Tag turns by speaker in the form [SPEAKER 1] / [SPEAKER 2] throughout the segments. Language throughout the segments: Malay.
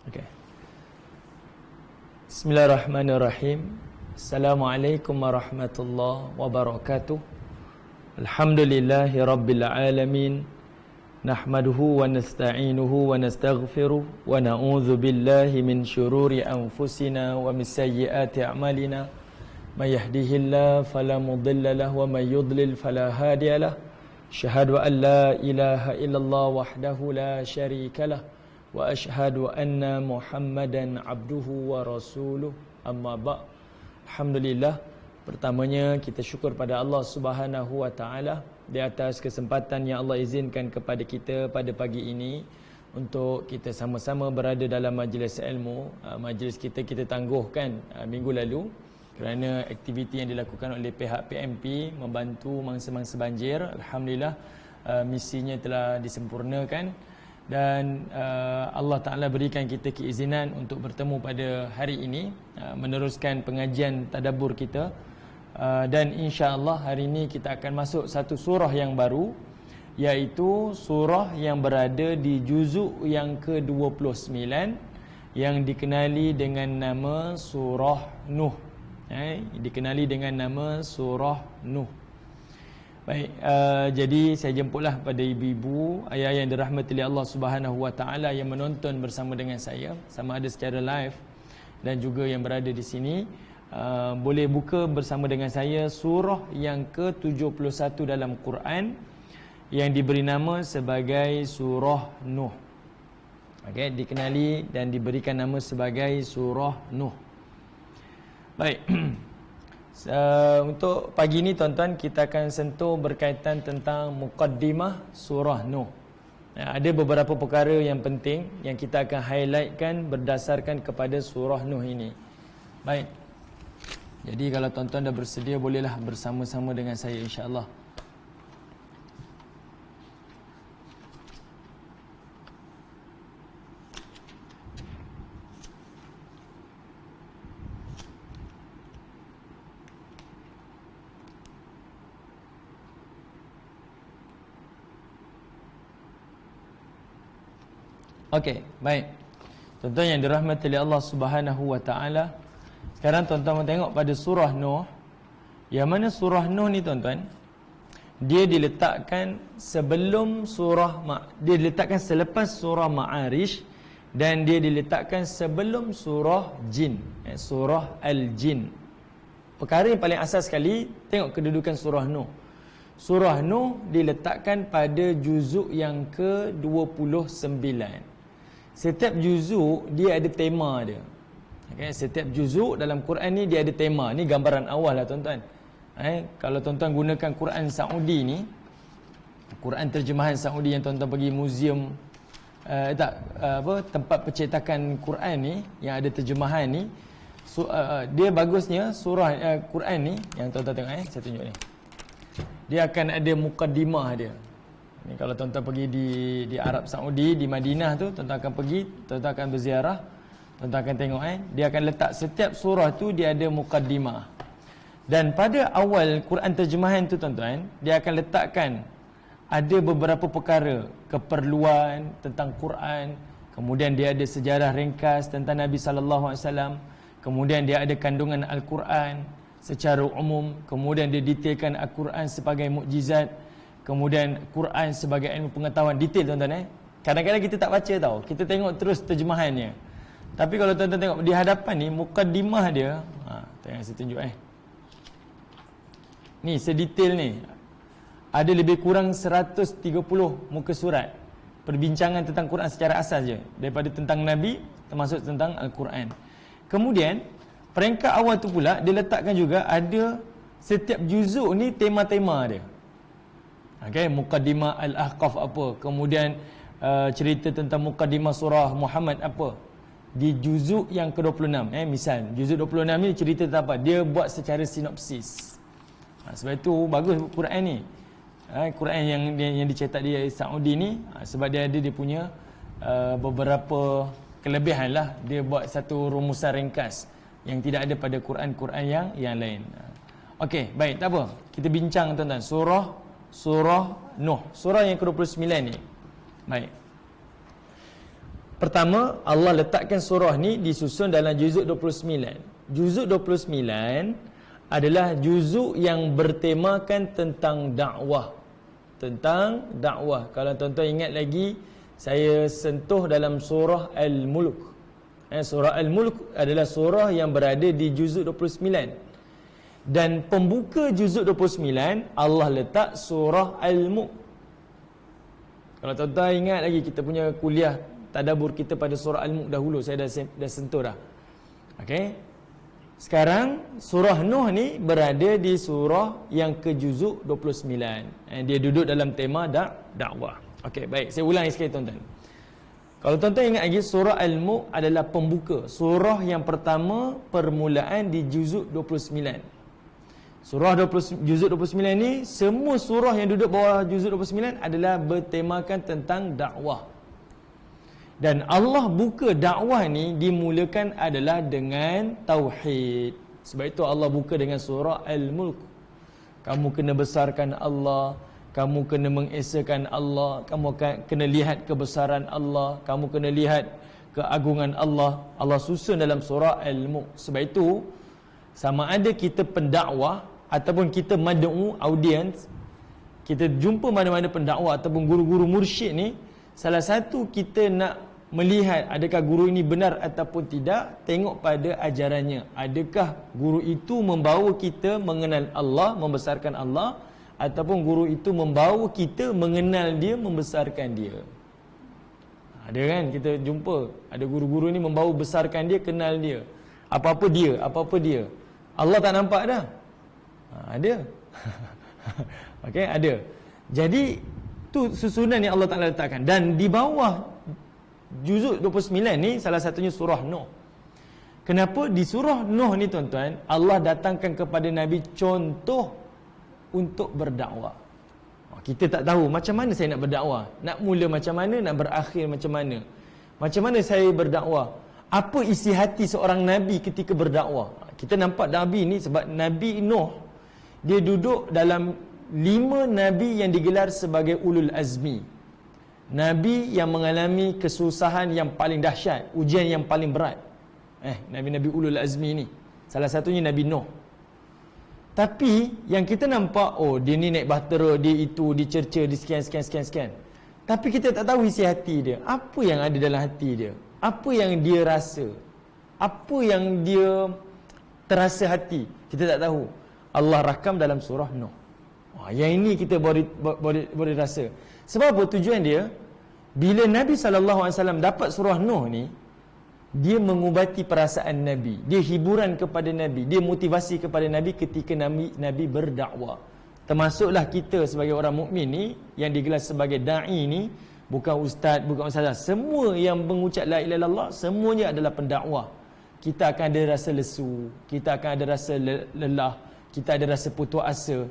[SPEAKER 1] Okay. Bismillahirrahmanirrahim. Assalamualaikum warahmatullahi wabarakatuh. Alhamdulillahi rabbil alamin. Nahmaduhu wa nasta'inuhu wa nastaghfiruh wa na'udzu billahi min syururi anfusina wa min sayyiati a'malina. May yahdihillahu fala mudilla lahu wa may yudlil fala hadiya lahu. Asyhadu an la ilaha illallah wahdahu la syarika lah. Wa ashhadu anna Muhammadan abduhu wa rasuluh. Amma ba'. Alhamdulillah, pertamanya kita syukur pada Allah Subhanahu wa taala di atas kesempatan yang Allah izinkan kepada kita pada pagi ini untuk kita sama-sama berada dalam majlis ilmu. Majlis kita tangguhkan minggu lalu kerana aktiviti yang dilakukan oleh pihak PMP membantu mangsa-mangsa banjir. Alhamdulillah, misinya telah disempurnakan. Dan Allah Ta'ala berikan kita keizinan untuk bertemu pada hari ini, meneruskan pengajian tadabbur kita. Dan insya-Allah hari ini kita akan masuk satu surah yang baru, iaitu surah yang berada di juzuk yang ke-29 yang dikenali dengan nama surah Nuh. Dikenali dengan nama surah Nuh. Baik, jadi saya jemputlah pada ibu-ibu, ayah yang dirahmati oleh Allah Subhanahu wa taala yang menonton bersama dengan saya, sama ada secara live dan juga yang berada di sini, boleh buka bersama dengan saya surah yang ke-71 dalam Quran yang diberi nama sebagai surah Nuh. Okey, dikenali dan diberikan nama sebagai surah Nuh. Baik. Untuk pagi ini tuan-tuan, kita akan sentuh berkaitan tentang muqaddimah surah Nuh. Ada beberapa perkara yang penting yang kita akan highlightkan berdasarkan kepada surah Nuh ini. Baik. Jadi kalau tuan-tuan dah bersedia, bolehlah bersama-sama dengan saya insya-Allah. Okey, baik. Tuan-tuan yang dirahmati oleh Allah Subhanahu wa taala, sekarang tuan-tuan tengok pada surah Nuh. Yang mana surah Nuh ni tuan-tuan, dia diletakkan sebelum dia diletakkan selepas surah Ma'arij dan dia diletakkan sebelum surah Jin, surah Al-Jin. Perkara yang paling asas sekali, tengok kedudukan surah Nuh. Surah Nuh diletakkan pada juzuk yang ke-29. Setiap juzuk dia ada tema dia. Okay, setiap juzuk dalam Quran ni dia ada tema. Ni gambaran awal lah tuan-tuan. Kalau tuan-tuan gunakan Quran Saudi ni, Quran terjemahan Saudi yang tuan-tuan pergi muzium, tempat percetakan Quran ni yang ada terjemahan ni, dia bagusnya surah Quran ni yang tuan-tuan tengok, saya tunjuk ni. Dia akan ada mukaddimah dia. Ni kalau tuan-tuan pergi di Arab Saudi, di Madinah tu, tuan-tuan akan pergi, tuan-tuan akan berziarah, tuan-tuan akan tengok dia akan letak setiap surah tu dia ada mukaddimah. Dan pada awal Quran terjemahan tu tuan-tuan, dia akan letakkan ada beberapa perkara, keperluan tentang Quran, kemudian dia ada sejarah ringkas tentang Nabi sallallahu alaihi wasallam, kemudian dia ada kandungan Al-Quran secara umum, kemudian dia detailkan Al-Quran sebagai mukjizat, kemudian Quran sebagai ilmu pengetahuan. Detail tuan-tuan. Kadang-kadang kita tak baca tau, kita tengok terus terjemahannya. Tapi kalau tuan-tuan tengok di hadapan ni, mukaddimah dia, tengok saya tunjuk ni sedetail ni. Ada lebih kurang 130 muka surat perbincangan tentang Quran secara asas je, daripada tentang Nabi termasuk tentang Al-Quran. Kemudian peringkat awal tu pula dia letakkan juga ada setiap juzuk ni tema-tema dia. Okey, mukaddimah Al-Ahqaf apa, kemudian cerita tentang mukaddimah surah Muhammad apa. Di juzuk yang ke-26, misal juzuk 26 ni cerita tentang apa, dia buat secara sinopsis. Sebab itu bagus Quran ni. Quran yang dicetak di Saudi ni, sebab dia ada dia punya beberapa kelebihan lah. Dia buat satu rumusan ringkas yang tidak ada pada Quran-Quran yang lain. Okey, baik, tak apa. Kita bincang tuan-tuan surah Nuh, surah yang ke-29 ni. Baik. Pertama, Allah letakkan surah ni disusun dalam juzuk 29. Juzuk 29 adalah juzuk yang bertemakan tentang dakwah. Tentang dakwah. Kalau tuan-tuan ingat lagi, saya sentuh dalam surah Al-Mulk. Surah Al-Mulk adalah surah yang berada di juzuk 29. Dan pembuka juzuk 29, Allah letak surah Al-Mulk. Kalau tuan-tuan ingat lagi, kita punya kuliah tadabbur kita pada surah Al-Mulk dahulu, saya dah sentuh dah. Okey. Sekarang surah Nuh ni berada di surah yang ke juzuk 29. Dia duduk dalam tema dakwah. Okey, baik, saya ulangi sekali tuan-tuan. Kalau tuan-tuan ingat lagi, surah Al-Mulk adalah pembuka, surah yang pertama permulaan di juzuk 29. Surah juzuk 29 ni, semua surah yang duduk bawah juzuk 29 adalah bertemakan tentang dakwah. Dan Allah buka dakwah ni dimulakan adalah dengan tauhid. Sebab itu Allah buka dengan surah Al-Mulk. Kamu kena besarkan Allah, kamu kena mengesakan Allah, kamu kena lihat kebesaran Allah, kamu kena lihat keagungan Allah. Allah susun dalam surah Al-Mulk. Sebab itu, sama ada kita pendakwah ataupun kita mad'u, audience, kita jumpa mana-mana pendakwah ataupun guru-guru mursyid ni, salah satu kita nak melihat adakah guru ini benar ataupun tidak, tengok pada ajarannya. Adakah guru itu membawa kita mengenal Allah, membesarkan Allah, ataupun guru itu membawa kita mengenal dia, membesarkan dia. Ada kan kita jumpa, ada guru-guru ni membawa besarkan dia, kenal dia. Apa-apa dia. Allah tak nampak dah. Ada. Okey, ada. Jadi tu susunan yang Allah Taala letakkan. Dan di bawah juzuk 29 ni salah satunya surah Nuh. Kenapa di surah Nuh ni tuan-tuan, Allah datangkan kepada Nabi contoh untuk berdakwah. Kita tak tahu macam mana saya nak berdakwah, nak mula macam mana, nak berakhir macam mana. Macam mana saya berdakwah? Apa isi hati seorang Nabi ketika berdakwah? Kita nampak Nabi ni, sebab Nabi Nuh, dia duduk dalam 5 Nabi yang digelar sebagai Ulul Azmi. Nabi yang mengalami kesusahan yang paling dahsyat, ujian yang paling berat. Nabi-Nabi Ulul Azmi ni, salah satunya Nabi Nuh. Tapi yang kita nampak, dia ni naik bahtera, dia itu, dicerca, di sekian. Tapi kita tak tahu isi hati dia. Apa yang ada dalam hati dia? Apa yang dia rasa? Apa yang dia terasa hati? Kita tak tahu. Allah rakam dalam surah Nuh. Yang ini kita boleh rasa. Sebab apa tujuan dia? Bila Nabi SAW dapat surah Nuh ni, dia mengubati perasaan Nabi. Dia hiburan kepada Nabi. Dia motivasi kepada Nabi ketika Nabi berdakwah. Termasuklah kita sebagai orang mukmin ni, yang digelar sebagai da'i ni, bukan ustaz, bukan ustazah. Semua yang mengucap la ilaha illallah, semuanya adalah pendakwah. Kita akan ada rasa lesu, kita akan ada rasa lelah, kita ada rasa putus asa.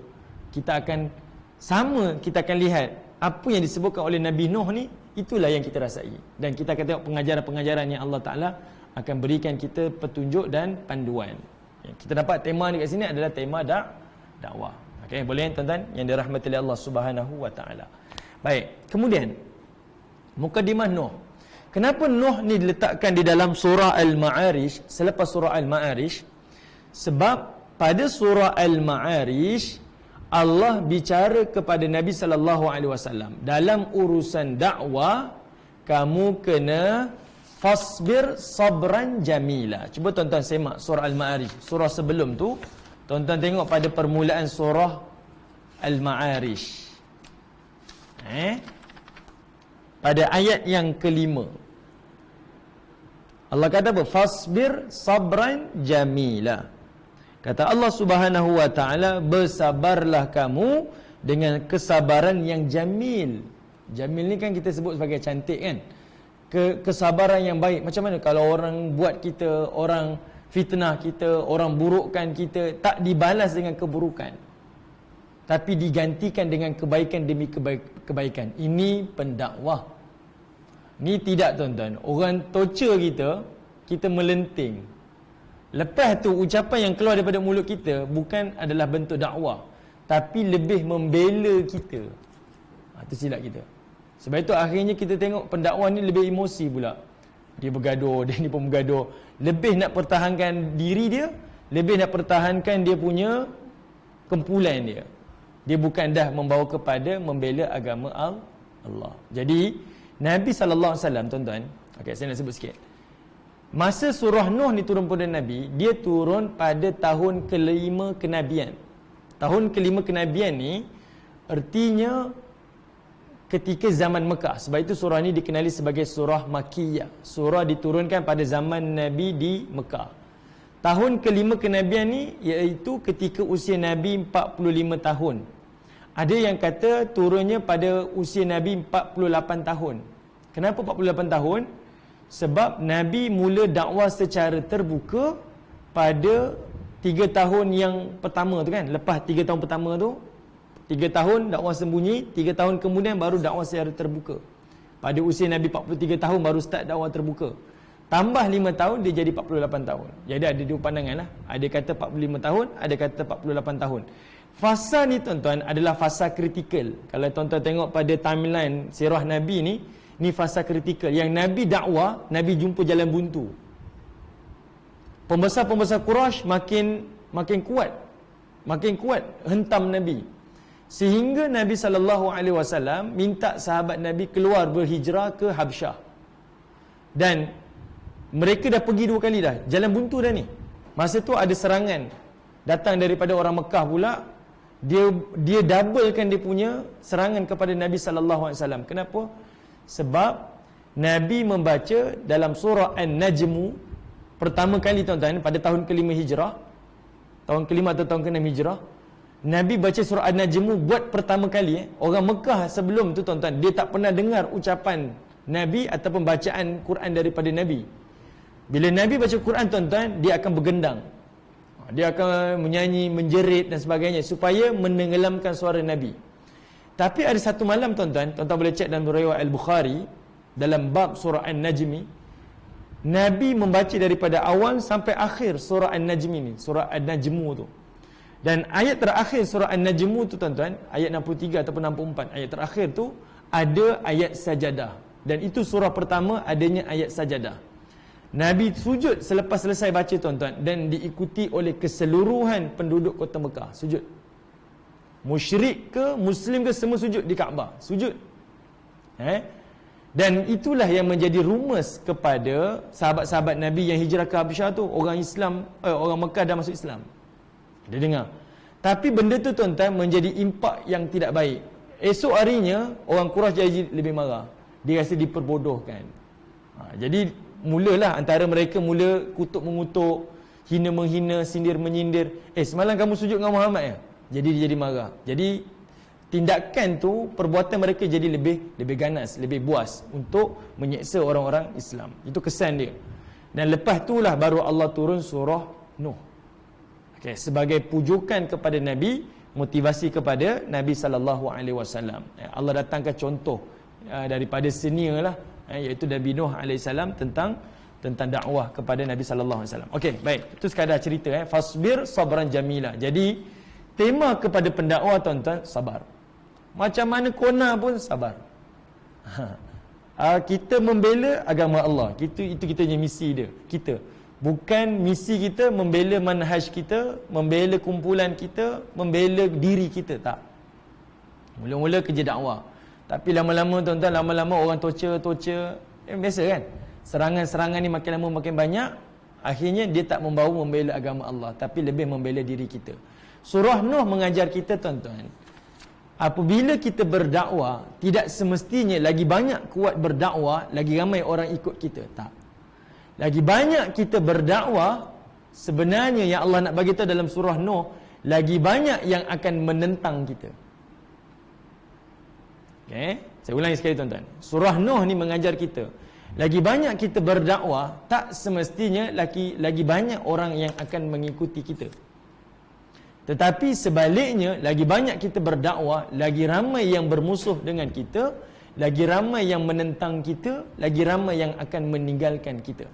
[SPEAKER 1] Kita akan lihat apa yang disebutkan oleh Nabi Nuh ni, itulah yang kita rasai. Dan kita akan tengok pengajaran-pengajaran yang Allah Ta'ala akan berikan kita petunjuk dan panduan. Kita dapat tema ni kat sini adalah tema dakwah. Okey, boleh tuan-tuan yang dirahmati oleh Allah Subhanahu wa Ta'ala. Baik, kemudian mukadimah Nuh. Kenapa Nuh ni diletakkan di dalam surah Al-Ma'arij selepas surah Al-Ma'arij? Sebab pada surah Al-Ma'arij Allah bicara kepada Nabi sallallahu alaihi wasallam, dalam urusan dakwah kamu kena fasbir sabran jamila. Cuba tuan-tuan semak surah Al-Ma'arij. Surah sebelum tu, tuan-tuan tengok pada permulaan surah Al-Ma'arij. Pada ayat yang kelima, Allah kata apa? Fasbir sabran jamila. Kata Allah Subhanahu wa Ta'ala, bersabarlah kamu dengan kesabaran yang jamil. Jamil ni kan kita sebut sebagai cantik kan. Kesabaran yang baik. Macam mana kalau orang buat kita, orang fitnah kita, orang burukkan kita, tak dibalas dengan keburukan, tapi digantikan dengan kebaikan demi kebaikan. Ini pendakwah. Ni tidak tuan-tuan. Orang torture kita melenting. Lepas tu ucapan yang keluar daripada mulut kita bukan adalah bentuk dakwah, tapi lebih membela kita. Itu silap kita. Sebab itu akhirnya kita tengok pendakwah ni lebih emosi pula. Dia bergaduh, dia ni pun bergaduh. Lebih nak pertahankan diri dia, lebih nak pertahankan dia punya kumpulan dia. Dia bukan dah membawa kepada membela agama Allah. Jadi Nabi SAW, tuan-tuan, okay, saya nak sebut sikit. Masa surah Nuh ni turun pada Nabi, dia turun pada tahun kelima kenabian. Tahun kelima kenabian ni artinya ketika zaman Mekah. Sebab itu surah ni dikenali sebagai surah Makkiyah. Surah diturunkan pada zaman Nabi di Mekah. Tahun kelima kenabian ni iaitu ketika usia Nabi 45 tahun. Ada yang kata turunnya pada usia Nabi 48 tahun. Kenapa 48 tahun? Sebab Nabi mula dakwah secara terbuka pada 3 tahun yang pertama tu kan. Lepas 3 tahun pertama tu, 3 tahun dakwah sembunyi, 3 tahun kemudian baru dakwah secara terbuka. Pada usia Nabi 43 tahun baru start dakwah terbuka. Tambah 5 tahun dia jadi 48 tahun. Jadi ada dua pandangan lah. Ada kata 45 tahun, ada kata 48 tahun. Fasa ni tuan-tuan adalah fasa kritikal. Kalau tuan-tuan tengok pada timeline sirah Nabi ni fasa kritikal. Yang Nabi dakwah, Nabi jumpa jalan buntu. Pembesar-pembesar Quraisy makin kuat. Makin kuat hentam Nabi. Sehingga Nabi SAW minta sahabat Nabi keluar berhijrah ke Habsyah. Dan mereka dah pergi 2 kali dah. Jalan buntu dah ni. Masa tu ada serangan datang daripada orang Mekah pula. Dia doublekan dia punya serangan kepada Nabi SAW. Kenapa? Sebab Nabi membaca dalam surah An-Najmu pertama kali tuan-tuan pada tahun kelima hijrah. Tahun kelima atau tahun ke-6 hijrah. Nabi baca surah An-Najmu buat pertama kali. Orang Mekah sebelum tu tuan-tuan, dia tak pernah dengar ucapan Nabi ataupun bacaan Quran daripada Nabi. Bila Nabi baca Quran tuan-tuan, dia akan bergendang. Dia akan menyanyi, menjerit dan sebagainya supaya menenggelamkan suara Nabi. Tapi ada satu malam tuan-tuan boleh cek dalam riwayat Al-Bukhari dalam bab surah An-Najmi, Nabi membaca daripada awal sampai akhir surah An-Najmi ni, surah An-Najmu tu. Dan ayat terakhir surah An-Najmu tu tuan-tuan, ayat 63 ataupun 64, ayat terakhir tu ada ayat sajadah. Dan itu surah pertama adanya ayat sajadah. Nabi sujud selepas selesai baca tuan-tuan dan diikuti oleh keseluruhan penduduk kota Mekah. Sujud. Musyrik ke Muslim ke semua sujud di Kaabah. Sujud. Dan itulah yang menjadi rumus kepada sahabat-sahabat Nabi yang hijrah ke Habsyah tu. Orang Mekah dah masuk Islam. Dia dengar. Tapi benda tu tuan-tuan menjadi impak yang tidak baik. Esok harinya orang Quraisy jadi lebih marah. Dia rasa diperbodohkan. Jadi mulalah antara mereka mula kutuk-mengutuk, hina-menghina, sindir-menyindir. Semalam kamu sujud dengan Muhammad ya? Jadi dia jadi marah. Jadi tindakan tu, perbuatan mereka jadi lebih ganas, lebih buas untuk menyeksa orang-orang Islam. Itu kesan dia. Dan lepas itulah baru Allah turun surah Nuh. Okay, sebagai pujukan kepada Nabi, motivasi kepada Nabi SAW. Allah datangkan contoh daripada senior lah, iaitu Nabi Nuh AS tentang dakwah kepada Nabi SAW. Okey, baik. Itu sekadar cerita. Fasbir sabran jamila. Jadi tema kepada pendakwah tuan-tuan, sabar. Macam mana kona pun sabar. Kita membela agama Allah. Itu kita punya misi dia. Kita. Bukan misi kita membela manhaj kita, membela kumpulan kita, membela diri kita. Tak. Mula-mula kerja dakwah. Tapi lama-lama tuan-tuan, lama-lama orang torture. Biasa kan? Serangan-serangan ni makin lama makin banyak. Akhirnya dia tak membawa membela agama Allah, tapi lebih membela diri kita. Surah Nuh mengajar kita tuan-tuan, apabila kita berdakwah, tidak semestinya lagi banyak kuat berdakwah, lagi ramai orang ikut kita. Tak. Lagi banyak kita berdakwah, sebenarnya yang Allah nak bagi tahu dalam surah Nuh, lagi banyak yang akan menentang kita. Okay? Saya ulangi sekali tuan-tuan. Surah Nuh ni mengajar kita, lagi banyak kita berdakwah, tak semestinya lagi banyak orang yang akan mengikuti kita. Tetapi sebaliknya, lagi banyak kita berdakwah, lagi ramai yang bermusuh dengan kita, lagi ramai yang menentang kita, lagi ramai yang akan meninggalkan kita.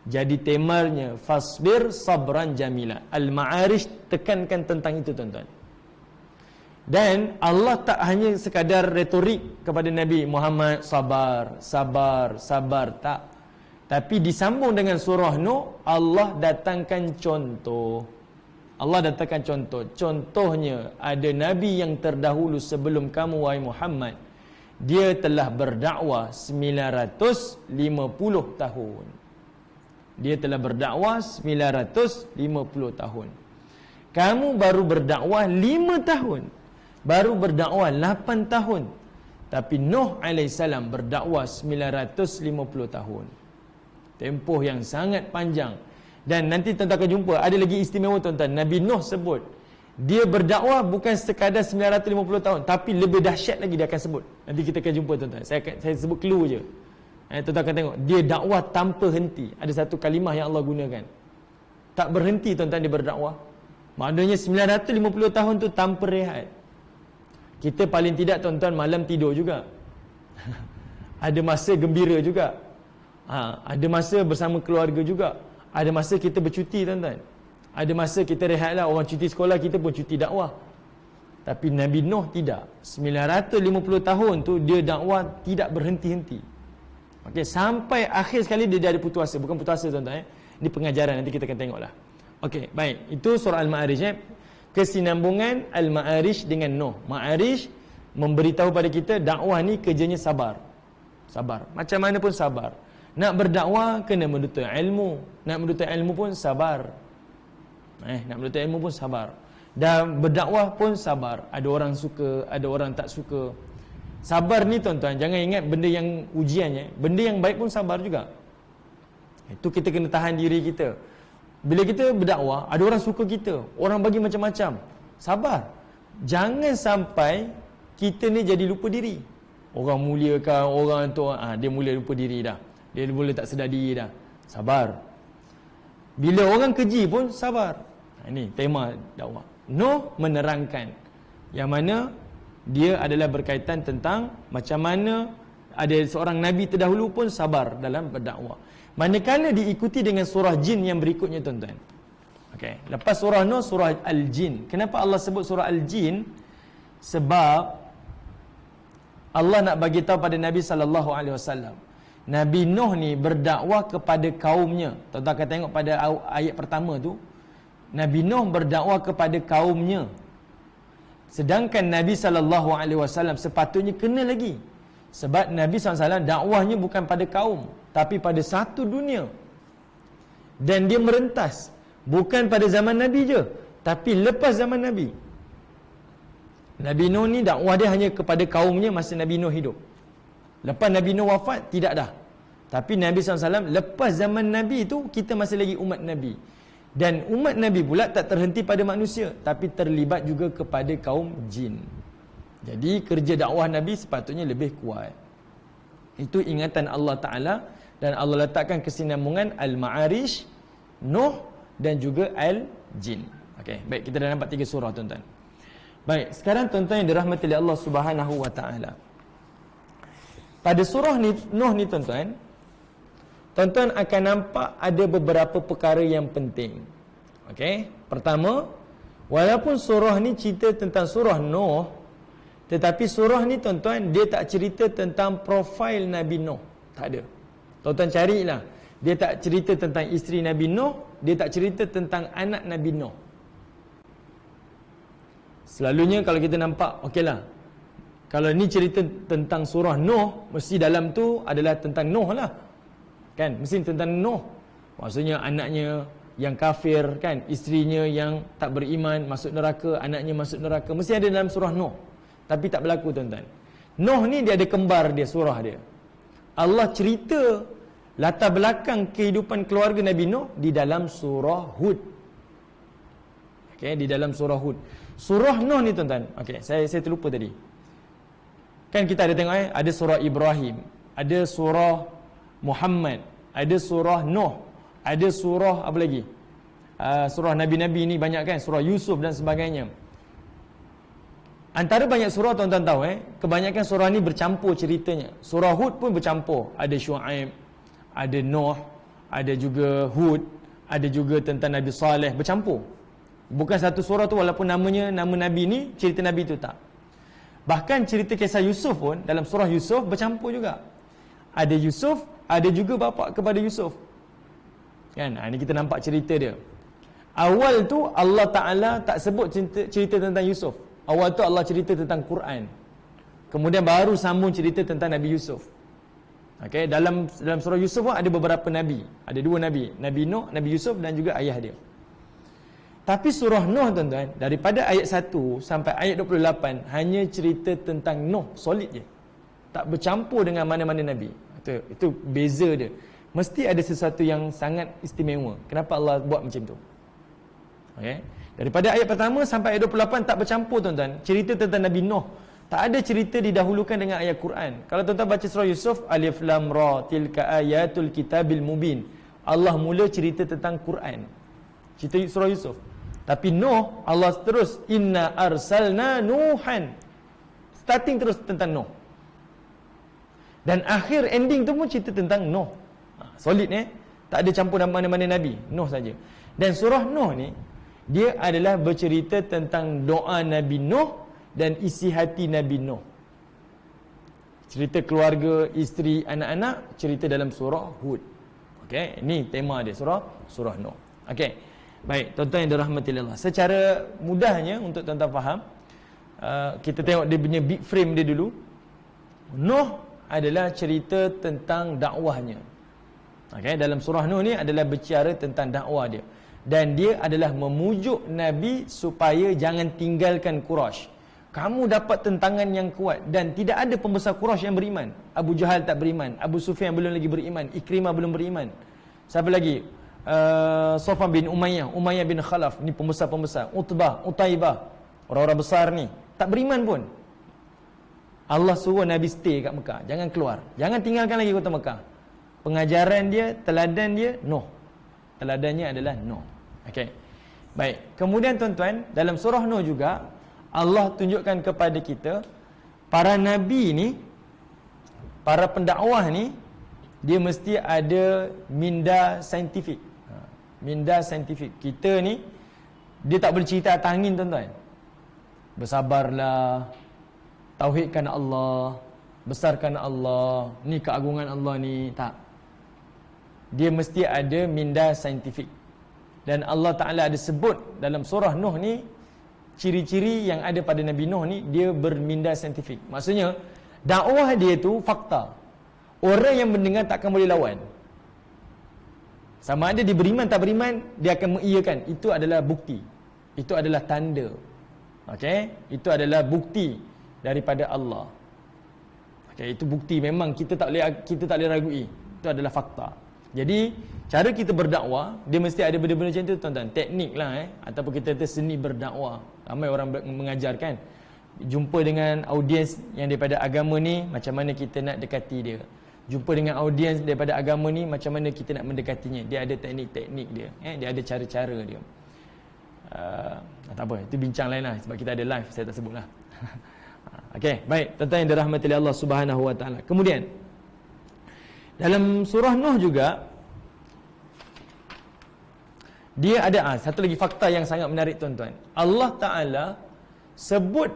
[SPEAKER 1] Jadi temanya fasbir sabran jamila. Al-Ma'arij tekankan tentang itu tuan-tuan. Dan Allah tak hanya sekadar retorik kepada Nabi Muhammad, sabar, tak. Tapi disambung dengan surah Nuh, Allah datangkan contoh. Allah datangkan contoh. Contohnya, ada Nabi yang terdahulu sebelum kamu, wahai Muhammad. Dia telah berdakwah 950 tahun. Dia telah berdakwah 950 tahun. Kamu baru berdakwah 5 tahun. Baru berdakwah 8 tahun. Tapi Nuh AS berdakwah 950 tahun. Tempoh yang sangat panjang. Dan nanti tuan-tuan akan jumpa, ada lagi istimewa tuan-tuan. Nabi Nuh sebut, dia berdakwah bukan sekadar 950 tahun, tapi lebih dahsyat lagi dia akan sebut. Nanti kita akan jumpa tuan-tuan. Saya sebut clue je. Tuan-tuan akan tengok, dia dakwah tanpa henti. Ada satu kalimah yang Allah gunakan. Tak berhenti tuan-tuan dia berdakwah. Maknanya 950 tahun tu tanpa rehat. Kita paling tidak tuan-tuan malam tidur juga. Ada masa gembira juga. Ada masa bersama keluarga juga. Ada masa kita bercuti tuan-tuan. Ada masa kita rehat lah. Orang cuti sekolah, kita pun cuti dakwah. Tapi Nabi Nuh tidak. 950 tahun tu dia dakwah tidak berhenti-henti. Okey, sampai akhir sekali dia ada putus asa. Bukan putus asa tuan-tuan. Ini pengajaran, nanti kita akan tengoklah. Okey, baik. Itu surah Al-Ma'arij. Kesinambungan Al-Ma'arij dengan Nuh. Ma'arij memberitahu pada kita dakwah ni kerjanya sabar. Sabar. Macam mana pun sabar. Nak berdakwah kena menuntut ilmu. Nak menuntut ilmu pun sabar. Nak menuntut ilmu pun sabar. Dan berdakwah pun sabar. Ada orang suka, ada orang tak suka. Sabar ni tuan-tuan, jangan ingat benda yang ujiannya. Benda yang baik pun sabar juga. Itu kita kena tahan diri kita. Bila kita berdakwah, ada orang suka kita, orang bagi macam-macam. Sabar. Jangan sampai kita ni jadi lupa diri. Orang muliakan, orang tu dia mula lupa diri dah. Dia mula tak sedar diri dah. Sabar. Bila orang keji pun sabar. Ini tema dakwah. Nuh menerangkan yang mana dia adalah berkaitan tentang macam mana ada seorang Nabi terdahulu pun sabar dalam berdakwah. Manakala diikuti dengan surah Jin yang berikutnya tuan-tuan. Okey, lepas surah Nuh, surah Al-Jin. Kenapa Allah sebut surah Al-Jin? Sebab Allah nak bagi tahu pada Nabi SAW. Nabi Nuh ni berdakwah kepada kaumnya. Tuan-tuan akan tengok pada ayat pertama tu. Nabi Nuh berdakwah kepada kaumnya. Sedangkan Nabi SAW sepatutnya kena lagi. Sebab Nabi SAW dakwahnya bukan pada kaum, tapi pada satu dunia. Dan dia merentas. Bukan pada zaman Nabi je, tapi lepas zaman Nabi. Nabi Nuh ni dakwah dia hanya kepada kaumnya masa Nabi Nuh hidup. Lepas Nabi Nuh wafat, tidak dah. Tapi Nabi SAW lepas zaman Nabi itu, kita masih lagi umat Nabi. Dan umat Nabi pula tak terhenti pada manusia, tapi terlibat juga kepada kaum jin. Jadi kerja dakwah Nabi sepatutnya lebih kuat. Itu ingatan Allah Ta'ala. Dan Allah letakkan kesinambungan Al-Ma'arij, Nuh dan juga Al-Jin. Okey, baik, kita dah nampak 3 surah tuan-tuan. Baik, sekarang tuan-tuan yang dirahmati oleh Allah Subhanahu wa Ta'ala. Pada surah ni, Nuh ni tuan-tuan, tuan-tuan akan nampak ada beberapa perkara yang penting. Okey, pertama, walaupun surah ni cerita tentang surah Nuh, tetapi surah ni tuan-tuan, dia tak cerita tentang profil Nabi Nuh. Tak ada. Tuan-tuan carilah. Dia tak cerita tentang isteri Nabi Nuh, dia tak cerita tentang anak Nabi Nuh. Selalunya kalau kita nampak, okeylah, kalau ni cerita tentang surah Nuh, mesti dalam tu adalah tentang Nuh lah. Kan? Mesti tentang Nuh. Maksudnya anaknya yang kafir, kan? Isterinya yang tak beriman, masuk neraka, anaknya masuk neraka. Mesti ada dalam surah Nuh. Tapi tak berlaku tuan-tuan. Nuh ni dia ada kembar dia, surah dia. Allah cerita latar belakang kehidupan keluarga Nabi Nuh di dalam surah Hud. Okey, di dalam surah Hud. Surah Nuh ni tuan-tuan. Okey, saya terlupa tadi. Kan kita ada tengok ada surah Ibrahim, ada surah Muhammad, ada surah Nuh, ada surah apa lagi? Surah Nabi-Nabi ni banyak kan, surah Yusuf dan sebagainya. Antara banyak surah tuan-tuan tahu kebanyakan surah ni bercampur ceritanya. Surah Hud pun bercampur. Ada Syuaib, ada Nuh, ada juga Hud, ada juga tentang Nabi Saleh, bercampur. Bukan satu surah tu walaupun namanya nama Nabi ni, cerita Nabi tu tak. Bahkan cerita kisah Yusuf pun dalam surah Yusuf bercampur juga. Ada Yusuf, ada juga bapa kepada Yusuf. Kan? Ini kita nampak cerita dia. Awal tu Allah Ta'ala tak sebut cerita tentang Yusuf. Awal tu Allah cerita tentang Quran. Kemudian baru sambung cerita tentang Nabi Yusuf. Okay? Dalam surah Yusuf pun ada beberapa Nabi. Ada 2 Nabi. Nabi Nuh, Nabi Yusuf dan juga ayah dia. Tapi surah Nuh tuan-tuan, daripada ayat 1 sampai ayat 28 hanya cerita tentang Nuh, solid je. Tak bercampur dengan mana-mana Nabi. Itu beza dia. Mesti ada sesuatu yang sangat istimewa. Kenapa Allah buat macam tu? Okay? Daripada ayat pertama sampai ayat 28 tak bercampur tuan-tuan. Cerita tentang Nabi Nuh. Tak ada cerita didahulukan dengan ayat Quran. Kalau tuan-tuan baca surah Yusuf, Alif Lam Ra, tilka ayatul kitabil mubin. Allah mula cerita tentang Quran. Cerita surah Yusuf. Tapi Nuh, Allah terus, Inna arsalna Nuhan. Starting terus tentang Nuh. Dan akhir ending tu pun cerita tentang Nuh. Solid tak ada campur mana-mana Nabi, Nuh saja. Dan surah Nuh ni dia adalah bercerita tentang doa Nabi Nuh dan isi hati Nabi Nuh. Cerita keluarga, isteri, anak-anak, cerita dalam surah Hud. Okey, ini tema dia surah Nuh. Okey. Baik, tuan-tuan yang dirahmati Allah. Secara mudahnya untuk tuan-tuan faham, kita tengok dia punya big frame dia dulu. Nuh adalah cerita tentang dakwahnya. Okay, dalam surah Nuh ni adalah berbicara tentang dakwah dia. Dan dia adalah memujuk Nabi supaya jangan tinggalkan Quraisy. Kamu dapat tentangan yang kuat dan tidak ada pembesar Quraisy yang beriman. Abu Jahal tak beriman, Abu Sufyan belum lagi beriman, Ikrimah belum beriman. Siapa lagi? Safwan bin Umayyah, Umayyah bin Khalaf, ni pembesar-pembesar. Utbah, Utaibah, orang-orang besar ni tak beriman pun. Allah suruh Nabi stay kat Mekah, jangan keluar, jangan tinggalkan lagi kota Mekah. Pengajaran dia, teladan dia, Nuh. Teladannya adalah Nuh. Okey. Baik. Kemudian tuan-tuan, dalam surah Nuh juga Allah tunjukkan kepada kita para nabi ni, para pendakwah ni, dia mesti ada minda saintifik. Minda saintifik. Kita ni dia tak boleh cerita atas angin tuan-tuan. Bersabarlah, tauhidkan Allah, besarkan Allah, ni keagungan Allah ni, tak. Dia mesti ada minda saintifik. Dan Allah Ta'ala ada sebut dalam surah Nuh ni, ciri-ciri yang ada pada Nabi Nuh ni, dia berminda saintifik. Maksudnya, dakwah dia tu fakta. Orang yang mendengar takkan boleh lawan. Sama ada dia beriman tak beriman, dia akan mengiyakan. Itu adalah bukti. Itu adalah tanda. Okey? Itu adalah bukti daripada Allah. Okey, itu bukti memang kita tak boleh ragui. Itu adalah fakta. Jadi, cara kita berdakwah, dia mesti ada benda-benda macam tu tuan-tuan. Teknik lah ataupun kita kata seni berdakwah. Ramai orang mengajar kan. Jumpa dengan audiens yang daripada agama ni, macam mana kita nak dekati dia. Jumpa dengan audiens daripada agama ni, macam mana kita nak mendekatinya. Dia ada teknik-teknik dia. Dia ada cara-cara dia. Tak apa, itu bincang lain lah. Sebab kita ada live, saya tak sebut lah. Okey, baik. Tuan-tuan yang dirahmati Allah Subhanahu Wa Taala. Kemudian, dalam surah Nuh juga dia ada satu lagi fakta yang sangat menarik tuan-tuan. Allah Ta'ala sebut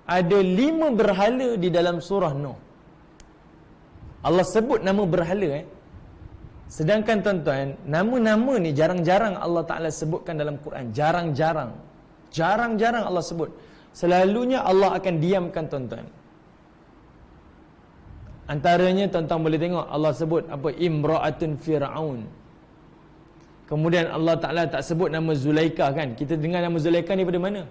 [SPEAKER 1] ada 5 berhala di dalam surah Nuh. Allah sebut nama berhala Sedangkan tuan-tuan, nama-nama ni jarang-jarang Allah Ta'ala sebutkan dalam Quran. Jarang-jarang Allah sebut. Selalunya Allah akan diamkan tuan-tuan. Antaranya tuan-tuan boleh tengok Allah sebut apa, Imra'atun Fir'aun. Kemudian Allah Ta'ala tak sebut nama Zulaikha kan. Kita dengar nama Zulaikha ni pada mana?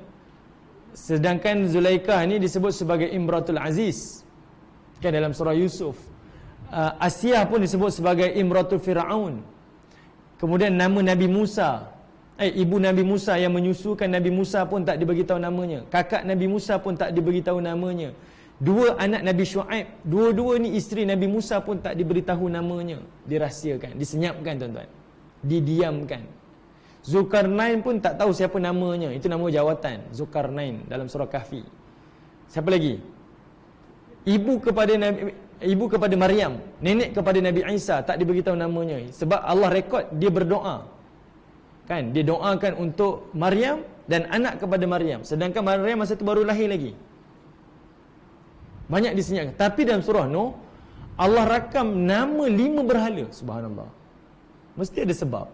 [SPEAKER 1] Sedangkan Zulaikha ni disebut sebagai Imratul Aziz kan dalam surah Yusuf. Asiyah pun disebut sebagai Imratul Fir'aun. Kemudian nama Nabi Musa, ibu Nabi Musa yang menyusukan Nabi Musa pun tak diberitahu namanya. Kakak Nabi Musa pun tak diberitahu namanya. 2 anak Nabi Shu'aib, dua-dua ni isteri Nabi Musa pun tak diberitahu namanya. Dirahsiakan, disenyapkan tuan-tuan, didiamkan. Zulkarnain pun tak tahu siapa namanya. Itu nama jawatan, Zulkarnain dalam surah Kahfi. Siapa lagi? Ibu kepada Maryam, nenek kepada Nabi Isa, tak diberitahu namanya. Sebab Allah rekod dia berdoa. Kan, dia doakan untuk Maryam dan anak kepada Maryam. Sedangkan Maryam masa tu baru lahir lagi. Banyak disenyapkan. Tapi dalam surah Nuh, Allah rakam nama 5 berhala. Subhanallah. Mesti ada sebab.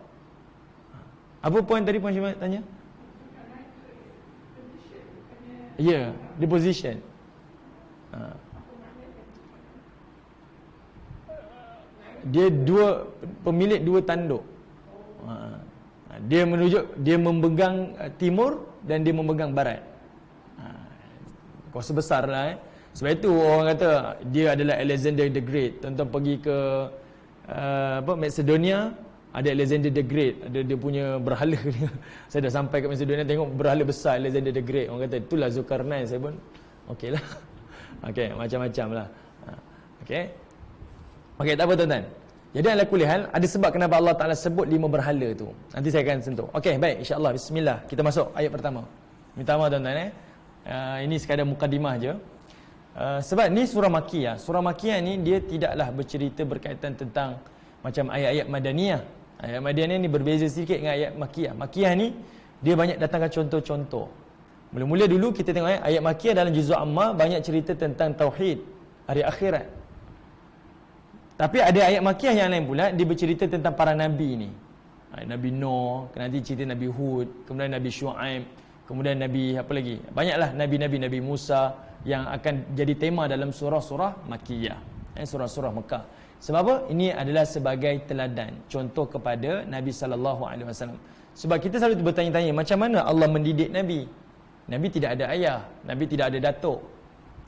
[SPEAKER 1] Apa poin tadi Puan Syamad tanya? Ya, the position. Dia pemilik dua tanduk. Dia memegang timur dan dia memegang barat. Kuasa besar lah. Sebab itu orang kata dia adalah Alexander the Great. Tuan-tuan pergi ke Macedonia, ada Alexander the Great, ada dia punya berhala dia. Saya dah sampai ke Macedonia tengok berhala besar Alexander the Great. Orang kata itulah Zulkarnain. Saya pun okeylah. Okey, macam-macam lah. Okey. Okey, tak apa tuan-tuan. Jadi ala kulli hal, ada sebab kenapa Allah Taala sebut 5 berhala tu. Nanti saya akan sentuh. Okey, baik, insya-Allah. Bismillah. Kita masuk ayat pertama. Minta maaf tuan-tuan ini sekadar mukadimah je. Sebab ni surah Makkiyah. Surah Makkiyah ni dia tidaklah bercerita berkaitan tentang macam ayat-ayat Madaniyah. Ayat Madaniyah ni berbeza sedikit dengan ayat Makkiyah. Makkiyah ni dia banyak datangkan contoh-contoh. Mula-mula dulu kita tengok ayat Makkiyah dalam juzuk Amma banyak cerita tentang tauhid, hari akhirat. Tapi ada ayat Makkiyah yang lain pula, dia bercerita tentang para nabi ni. Nabi Nuh, nanti cerita Nabi Hud, kemudian Nabi Shu'aib, kemudian Nabi apa lagi? Banyaklah nabi-nabi, Nabi Musa yang akan jadi tema dalam surah-surah Makkiyah. Surah-surah Mekah. Sebab apa? Ini adalah sebagai teladan, contoh kepada Nabi sallallahu alaihi wasallam. Sebab kita selalu bertanya-tanya, macam mana Allah mendidik Nabi? Nabi tidak ada ayah, Nabi tidak ada datuk.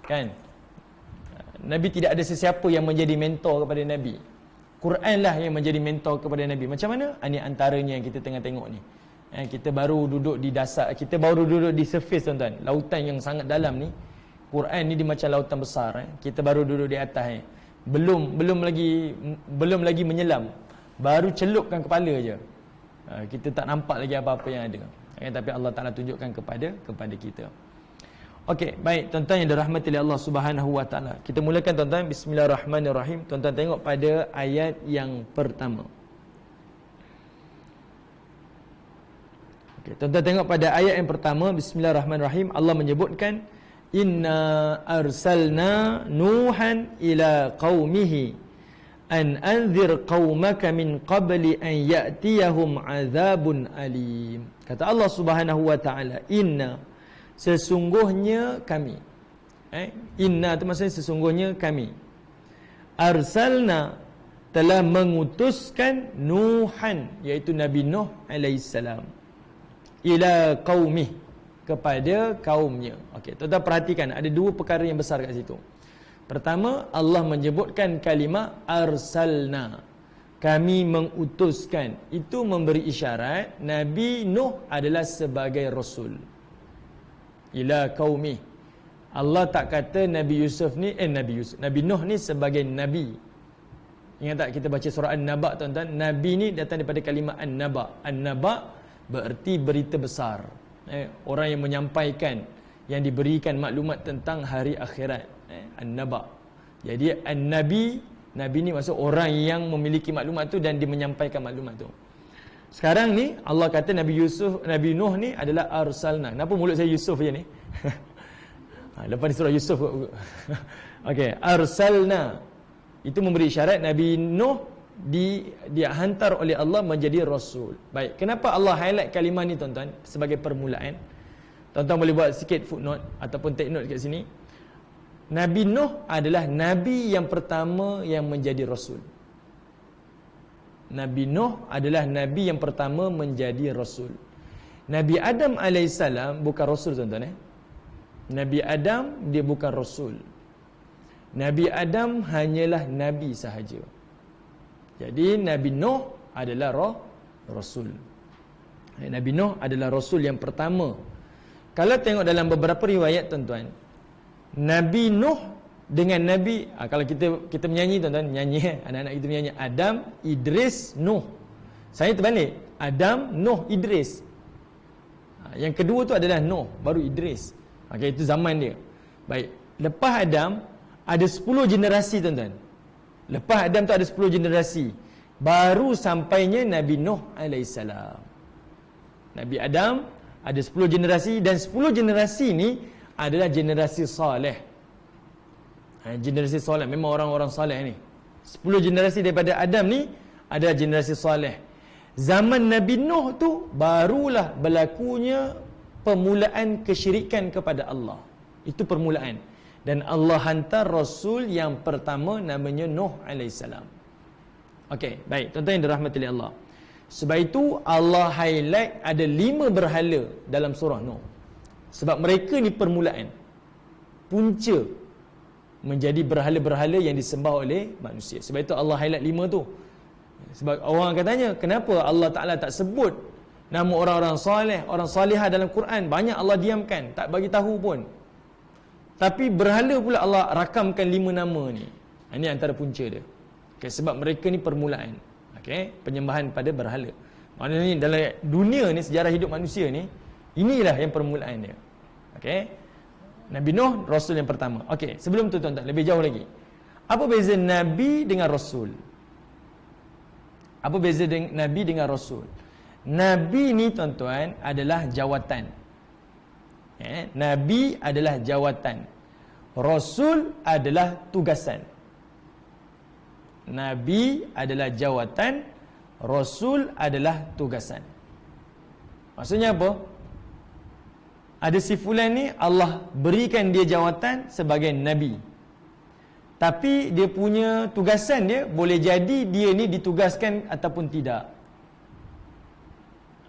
[SPEAKER 1] Kan? Nabi tidak ada sesiapa yang menjadi mentor kepada Nabi. Quran lah yang menjadi mentor kepada Nabi. Macam mana? Ini antaranya yang kita tengah tengok ni. Kita baru duduk di dasar, kita baru duduk di surface tuan-tuan. Lautan yang sangat dalam ni. Quran ni dia macam lautan besar. Kita baru duduk di atas. Belum lagi menyelam. Baru celupkan kepala je. Kita tak nampak lagi apa-apa yang ada. Tapi Allah Ta'ala tunjukkan kepada kita. Okey, baik tuan-tuan yang dirahmati oleh Allah Subhanahu Wa Ta'ala. Kita mulakan tuan-tuan, bismillahirrahmanirrahim. Tuan-tuan tengok pada ayat yang pertama. Okey, tuan-tuan tengok pada ayat yang pertama, bismillahirrahmanirrahim. Allah menyebutkan, Inna arsalna Nuhan ila qaumihi an anzir qaumaka min qabli an ya'tiyahum azabun alim. Kata Allah Subhanahu Wa Ta'ala, Inna, sesungguhnya kami. Inna itu maksudnya sesungguhnya kami. Arsalna, telah mengutuskan Nuhan, iaitu Nabi Nuh alaihissalam, ila qaumih, kepada kaumnya. Okey, tuan-tuan perhatikan ada dua perkara yang besar kat situ. Pertama, Allah menyebutkan kalimah arsalna, kami mengutuskan. Itu memberi isyarat Nabi Nuh adalah sebagai rasul. Ila qaumih. Allah tak kata Nabi Yusuf ni Nabi Nuh ni sebagai nabi. Ingat tak kita baca surah An-Naba tuan-tuan? Nabi ni datang daripada kalimah An-Naba. An-Naba bererti berita besar. Orang yang menyampaikan, yang diberikan maklumat tentang hari akhirat. An-Naba. Jadi An-Nabi, Nabi ni maksud orang yang memiliki maklumat tu dan dia menyampaikan maklumat tu. Sekarang ni Allah kata Nabi Nuh ni adalah arsalna. Kenapa mulut saya Yusuf je ni? Lepas ni surah Yusuf. Okey, arsalna. Itu memberi isyarat Nabi Nuh dia hantar oleh Allah menjadi rasul. Baik, kenapa Allah highlight kalimah ni tuan-tuan sebagai permulaan? Tuan-tuan boleh buat sikit footnote ataupun take note kat sini. Nabi Nuh adalah nabi yang pertama yang menjadi rasul. Nabi Nuh adalah nabi yang pertama menjadi rasul. Nabi Adam alaihissalam bukan rasul tuan-tuan. Nabi Adam dia bukan rasul. Nabi Adam hanyalah nabi sahaja. Jadi Nabi Nuh adalah rasul. Nabi Nuh adalah rasul yang pertama. Kalau tengok dalam beberapa riwayat tuan-tuan, Nabi Nuh dengan Nabi, kalau kita menyanyi tuan-tuan, menyanyi anak-anak kita menyanyi Adam, Idris, Nuh. Saya terbalik, Adam, Nuh, Idris. Yang kedua tu adalah Nuh, baru Idris. Okey, itu zaman dia. Baik, lepas Adam ada 10 generasi tuan-tuan. Lepas Adam tu ada 10 generasi. Baru sampainya Nabi Nuh alaihissalam. Nabi Adam ada 10 generasi dan 10 generasi ni adalah generasi saleh. Generasi soleh, memang orang-orang soleh ni. 10 generasi daripada Adam ni adalah generasi soleh. Zaman Nabi Nuh tu barulah berlakunya permulaan kesyirikan kepada Allah. Itu permulaan. Dan Allah hantar Rasul yang pertama namanya Nuh alaihissalam. Okey, baik. Tuan-tuan yang dirahmati oleh Allah. Sebab itu Allah highlight ada 5 berhala dalam surah Nuh. Sebab mereka ni permulaan. Punca menjadi berhala-berhala yang disembah oleh manusia. Sebab itu Allah highlight 5 tu. Sebab orang akan tanya, kenapa Allah Ta'ala tak sebut nama orang-orang soleh, orang salihah dalam Quran? Banyak Allah diamkan, tak bagi tahu pun. Tapi berhala pula Allah rakamkan 5 nama ni. Ini antara punca dia. Okay, sebab mereka ni permulaan. Okay, penyembahan pada berhala. Maknanya dalam dunia ni, sejarah hidup manusia ni, inilah yang permulaan dia. Okay, Nabi Nuh, Rasul yang pertama. Okey, sebelum tu tuan-tuan, lebih jauh lagi. Apa beza Nabi dengan Rasul? Apa beza Nabi dengan Rasul? Nabi ni tuan-tuan adalah jawatan. Nabi adalah jawatan. Rasul adalah tugasan. Nabi adalah jawatan, Rasul adalah tugasan. Maksudnya apa? Ada si fulan ni Allah berikan dia jawatan sebagai Nabi. Tapi dia punya tugasan dia boleh jadi dia ni ditugaskan ataupun tidak.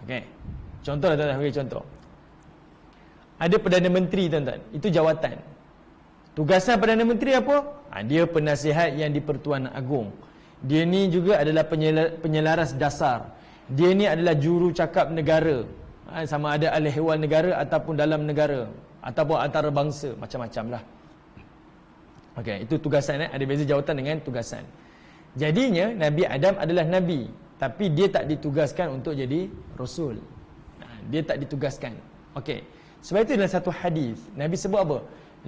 [SPEAKER 1] Okey. Contoh lah tuan-tuan, bagi contoh. Ada Perdana Menteri tuan-tuan, itu jawatan. Tugasan Perdana Menteri apa? Dia penasihat yang di-Pertuan Agong. Dia ni juga adalah penyelaras dasar. Dia ni adalah juru cakap negara. Sama ada ahli hewan negara ataupun dalam negara ataupun antarabangsa, macam-macam lah. Okey, itu tugasan. Ada beza jawatan dengan tugasan. Jadinya Nabi Adam adalah Nabi, tapi dia tak ditugaskan untuk jadi Rasul. Dia tak ditugaskan. Okey, sebab itu dalam satu hadis Nabi sebut apa?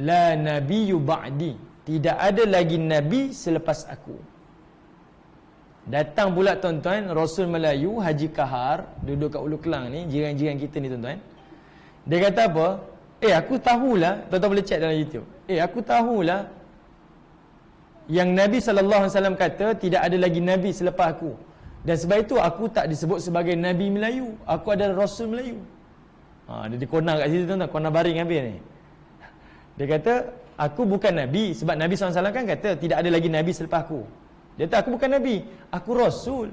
[SPEAKER 1] La nabiyyu ba'di. Tidak ada lagi Nabi selepas aku. Datang pula tuan-tuan Rasul Melayu Haji Kahar, duduk kat Ulu Kelang ni, jiran-jiran kita ni tuan-tuan. Dia kata apa? Aku tahulah, tuan-tuan boleh check dalam YouTube. Aku tahulah yang Nabi SAW kata tidak ada lagi Nabi selepas aku. Dan sebab itu aku tak disebut sebagai Nabi Melayu. Aku adalah Rasul Melayu. Dia dikonang kat situ tuan-tuan, konang baring habis ni. Dia kata, aku bukan Nabi. Sebab Nabi SAW kan kata tidak ada lagi Nabi selepas aku. Dia kata, aku bukan Nabi, aku Rasul.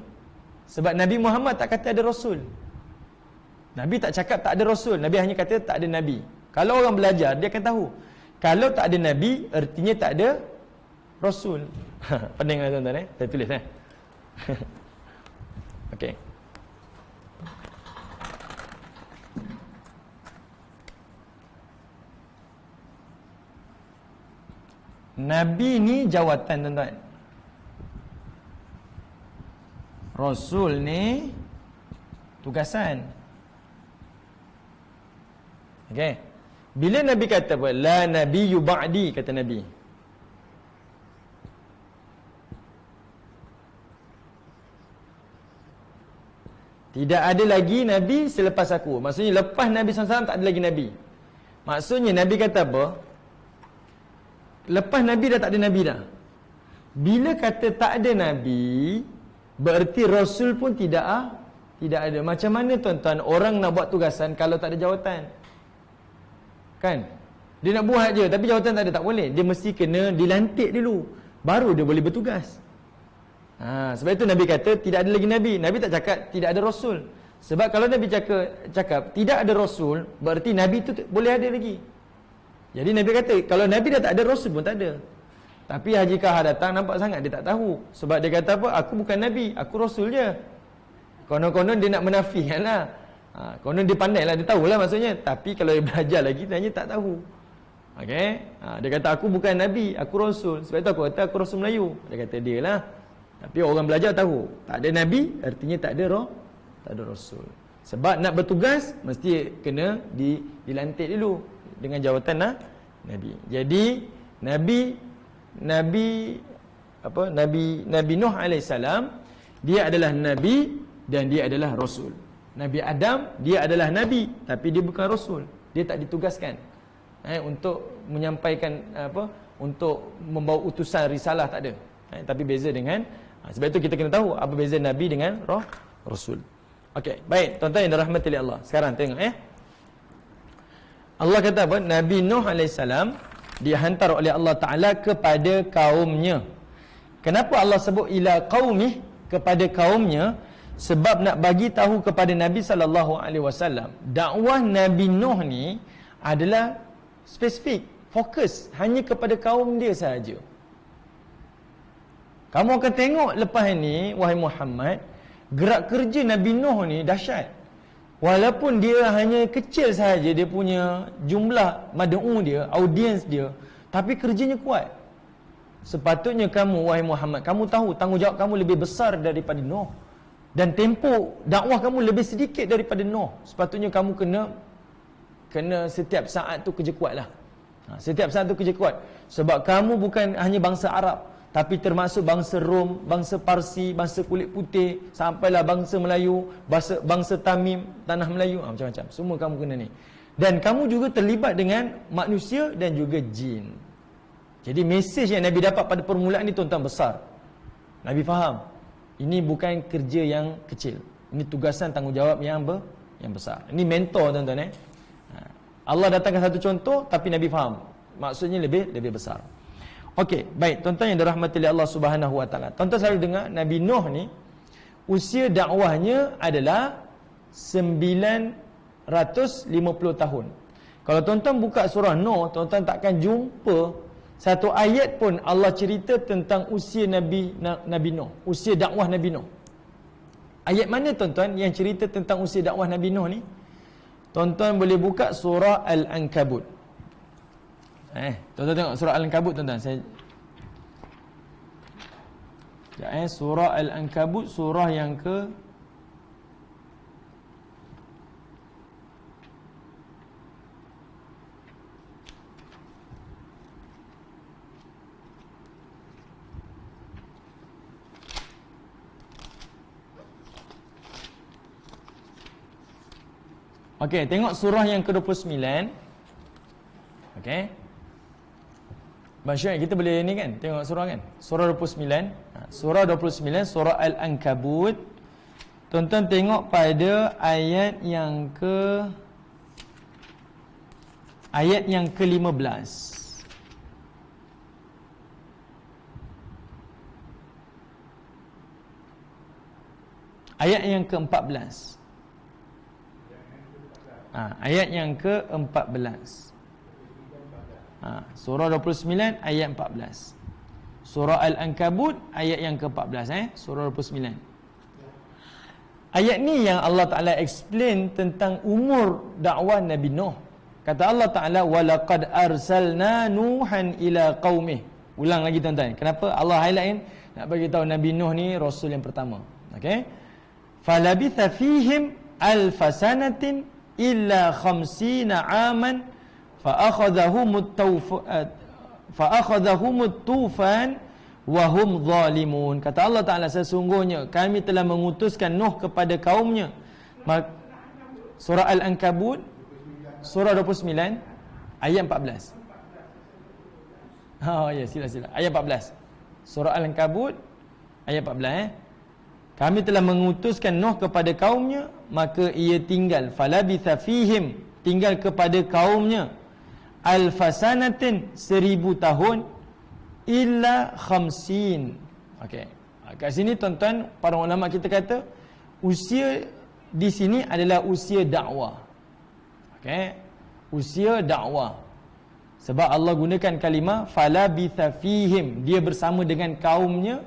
[SPEAKER 1] Sebab Nabi Muhammad tak kata ada Rasul. Nabi tak cakap tak ada Rasul. Nabi hanya kata tak ada Nabi. Kalau orang belajar, dia akan tahu. Kalau tak ada Nabi, artinya tak ada Rasul. Pening lah tuan-tuan saya tulis Okey. Nabi ni jawatan tuan-tuan. Rasul ni tugasan. Okey. Bila Nabi kata apa? La nabiyyu ba'di, kata Nabi. Tidak ada lagi Nabi selepas aku. Maksudnya lepas Nabi SAW tak ada lagi Nabi. Maksudnya Nabi kata apa? Lepas Nabi dah tak ada Nabi dah. Bila kata tak ada Nabi, berarti Rasul pun tidak ada. Macam mana tuan-tuan orang nak buat tugasan kalau tak ada jawatan? Kan? Dia nak buat je tapi jawatan tak ada, tak boleh. Dia mesti kena dilantik dulu, baru dia boleh bertugas. Sebab itu Nabi kata tidak ada lagi Nabi. Nabi tak cakap tidak ada Rasul. Sebab kalau Nabi cakap tidak ada Rasul, berarti Nabi tu boleh ada lagi. Jadi Nabi kata kalau Nabi dah tak ada, Rasul pun tak ada. Tapi Haji Kahar datang, nampak sangat dia tak tahu. Sebab dia kata apa? Aku bukan Nabi, aku Rasul je. Konon-konon dia nak menafikan lah. Konon dia pandai lah, dia tahulah maksudnya. Tapi kalau dia belajar lagi, tanya tak tahu. Okay? Dia kata aku bukan Nabi, aku Rasul. Sebab itu aku kata aku Rasul Melayu. Dia kata dia lah. Tapi orang belajar tahu, tak ada Nabi, artinya tak ada Rasul. Sebab nak bertugas, mesti kena dilantik dulu dengan jawatan Nabi. Jadi Nabi Nuh alaihissalam, dia adalah Nabi dan dia adalah Rasul. Nabi Adam, dia adalah Nabi tapi dia bukan Rasul. Dia tak ditugaskan untuk menyampaikan untuk membawa utusan risalah, tak ada. Tapi beza dengan sebab itu kita kena tahu apa beza Nabi dengan Rasul. Okey, baik, tuan-tuan yang dirahmati oleh Allah. Sekarang tengok Allah kata apa? Nabi Nuh AS dihantar oleh Allah Ta'ala kepada kaumnya. Kenapa Allah sebut ila qaumih, kepada kaumnya? Sebab nak bagi tahu kepada Nabi SAW, dakwah Nabi Nuh ni adalah spesifik, fokus hanya kepada kaum dia sahaja. Kamu akan tengok lepas ni, wahai Muhammad, gerak kerja Nabi Nuh ni dahsyat. Walaupun dia hanya kecil sahaja, dia punya jumlah mad'u dia, audiens dia, tapi kerjanya kuat. Sepatutnya kamu, wahai Muhammad, kamu tahu tanggungjawab kamu lebih besar daripada Nuh, dan tempoh dakwah kamu lebih sedikit daripada Nuh. Sepatutnya kamu kena setiap saat tu kerja kuat lah. Setiap saat tu kerja kuat. Sebab kamu bukan hanya bangsa Arab, tapi termasuk bangsa Rom, bangsa Parsi, bangsa kulit putih, sampailah bangsa Melayu, bangsa Tamim, tanah Melayu, macam-macam. Semua kamu kena ni. Dan kamu juga terlibat dengan manusia dan juga jin. Jadi mesej yang Nabi dapat pada permulaan ni tuan-tuan besar. Nabi faham, ini bukan kerja yang kecil. Ini tugasan tanggungjawab yang besar. Ini mentor tuan-tuan. Allah datangkan satu contoh, tapi Nabi faham maksudnya lebih besar. Okey, baik, tuan-tuan yang dirahmati oleh Allah Subhanahu Wa Taala. Tuan-tuan selalu dengar Nabi Nuh ni usia dakwahnya adalah 950 tahun. Kalau tuan-tuan buka surah Nuh, tuan-tuan takkan jumpa satu ayat pun Allah cerita tentang usia Nabi Nuh, usia dakwah Nabi Nuh. Ayat mana tuan-tuan yang cerita tentang usia dakwah Nabi Nuh ni? Tuan-tuan boleh buka surah Al-Ankabut. Tuan-tuan tengok surah Al-Ankabut tuan-tuan. Surah Al-Ankabut, surah yang ke Okey, tengok surah yang ke-29. Okey. Maksudnya kita boleh ni kan, tengok surah kan, surah 29. Surah 29, surah Al-Ankabut. Tuan-tuan tengok pada ayat yang ke-15. Ayat yang ke-14. Ayat yang ke-14. Surah 29 ayat 14. Surah Al-Ankabut ayat yang ke-14. Surah 29. Ayat ni yang Allah Ta'ala explain tentang umur dakwah Nabi Nuh. Kata Allah Ta'ala, وَلَقَدْ أَرْسَلْنَا نُوحًا إِلَىٰ قَوْمِهِ. Ulang lagi tuan-tuan. Kenapa Allah highlight nak bagi tahu Nabi Nuh ni Rasul yang pertama. Okay. فَلَبِثَ فِيهِمْ أَلْفَ سَنَةٍ إِلَّا 50 عَامًا فَأَخَذَهُمُ الطُّوفَانُ وَهُمْ ظَالِمُونَ. Kata Allah Ta'ala, sesungguhnya kami telah mengutuskan Nuh kepada kaumnya. Surah Al-Ankabut, surah 29, ayat 14. Ya, sila. Ayat 14. Surah Al-Ankabut, ayat 14. Kami telah mengutuskan Nuh kepada kaumnya, maka ia tinggal. Falabitha fihim, tinggal kepada kaumnya. Alfasanatin, 1000 tahun. Illa khamsin. Okey. Kat sini tuan-tuan, para ulama kita kata usia di sini adalah usia dakwah. Okey. Usia dakwah. Sebab Allah gunakan kalimah falabitha fihim, dia bersama dengan kaumnya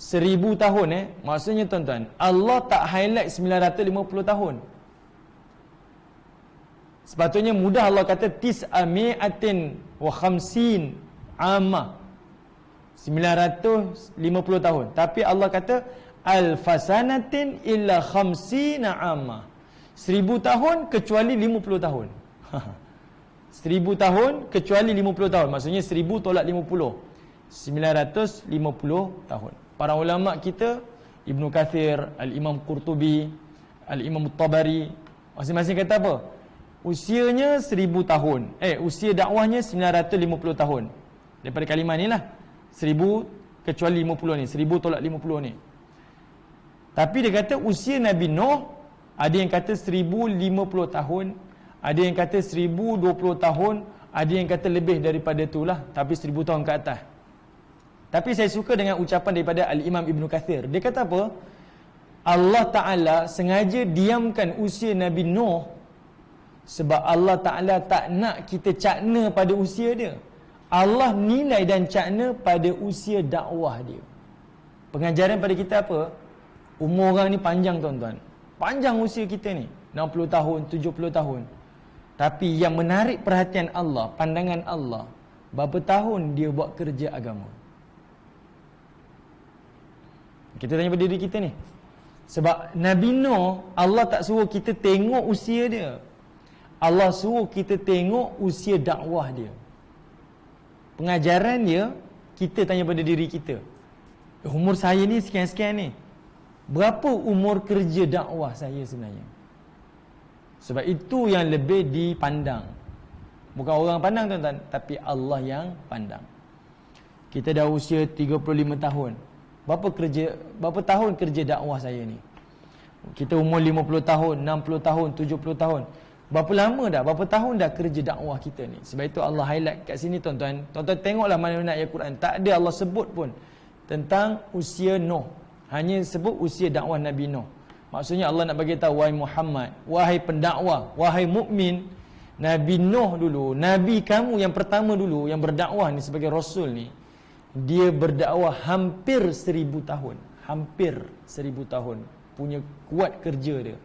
[SPEAKER 1] 1000 tahun. Maksudnya tuan-tuan, Allah tak highlight 950 tahun. Sepatutnya mudah Allah kata tis'ami'atin wa khamsin amma, 950 tahun. Tapi Allah kata alfasanatin illa khamsina amma, 1000 tahun kecuali 50 tahun. 1000 tahun kecuali 50 tahun. Maksudnya 1000 tolak 50, 950 tahun. Para ulama kita, Ibnu Kathir, Al-Imam Qurtubi, Al-Imam Tabari, masing-masing kata apa? Usianya 1000 tahun. Usia dakwahnya 950 tahun. Daripada kalimah ni lah, 1000 kecuali 50 ni, 1000 tolak 50 ni. Tapi dia kata usia Nabi Nuh, ada yang kata 1050 tahun, ada yang kata 1020 tahun, ada yang kata lebih daripada itulah, tapi 1000 tahun ke atas. Tapi saya suka dengan ucapan daripada Al-Imam Ibn Kathir. Dia kata apa? Allah Ta'ala sengaja diamkan usia Nabi Nuh sebab Allah Ta'ala tak nak kita cakna pada usia dia. Allah nilai dan cakna pada usia dakwah dia. Pengajaran pada kita apa? Umur orang ni panjang tuan-tuan. Panjang usia kita ni, 60 tahun, 70 tahun. Tapi yang menarik perhatian Allah, pandangan Allah, berapa tahun dia buat kerja agama. Kita tanya pada diri kita ni. Sebab Nabi Nuh, Allah tak suruh kita tengok usia dia. Allah suruh kita tengok usia dakwah dia. Pengajaran dia, kita tanya pada diri kita. Umur saya ni sekian-sekian ni. Berapa umur kerja dakwah saya sebenarnya? Sebab itu yang lebih dipandang. Bukan orang pandang tuan-tuan, tapi Allah yang pandang. Kita dah usia 35 tahun. Berapa tahun kerja dakwah saya ni? Kita umur 50 tahun, 60 tahun, 70 tahun. Berapa lama dah? Berapa tahun dah kerja dakwah kita ni? Sebab itu Allah highlight kat sini tuan-tuan. Tuan-tuan tengoklah mana-mana ayat Quran. Tak ada Allah sebut pun tentang usia Nuh. Hanya sebut usia dakwah Nabi Nuh. Maksudnya Allah nak bagi tahu, wahai Muhammad, wahai pendakwah, wahai mukmin, Nabi Nuh dulu, Nabi kamu yang pertama dulu yang berdakwah ni sebagai Rasul ni, dia berdakwah hampir 1000 tahun. Hampir 1000 tahun. Punya kuat kerja dia.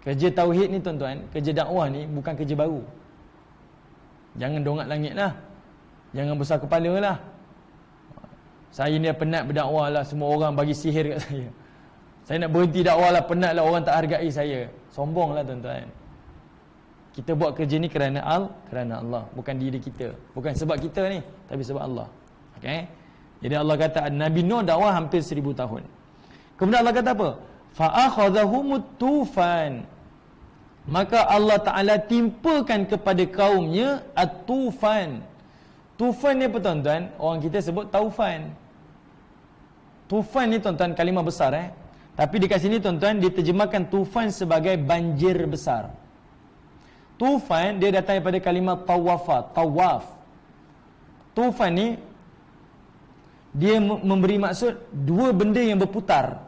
[SPEAKER 1] Kerja tauhid ni tuan-tuan, kerja dakwah ni bukan kerja baru. Jangan dongak langit lah. Jangan besar kepala lah. Saya ni penat berdakwah lah, semua orang bagi sihir kat saya. Saya nak berhenti dakwah lah, penat lah, orang tak hargai saya. Sombong lah tuan-tuan. Kita buat kerja ni kerana Allah, bukan diri kita. Bukan sebab kita ni, tapi sebab Allah. Okay? Jadi Allah kata Nabi Nuh dakwah hampir 1000 tahun. Kemudian Allah kata apa? Fa'akhadhahumut tufan. Maka Allah Ta'ala timpakan kepada kaumnya at-tufan. Tufan ni apa tuan-tuan? Orang kita sebut taufan. Tufan ni tuan-tuan kalimah besar Tapi dekat sini tuan-tuan diterjemahkan tufan sebagai banjir besar. Tufan dia datang daripada kalimah tawaf. Tufan ni dia memberi maksud dua benda yang berputar.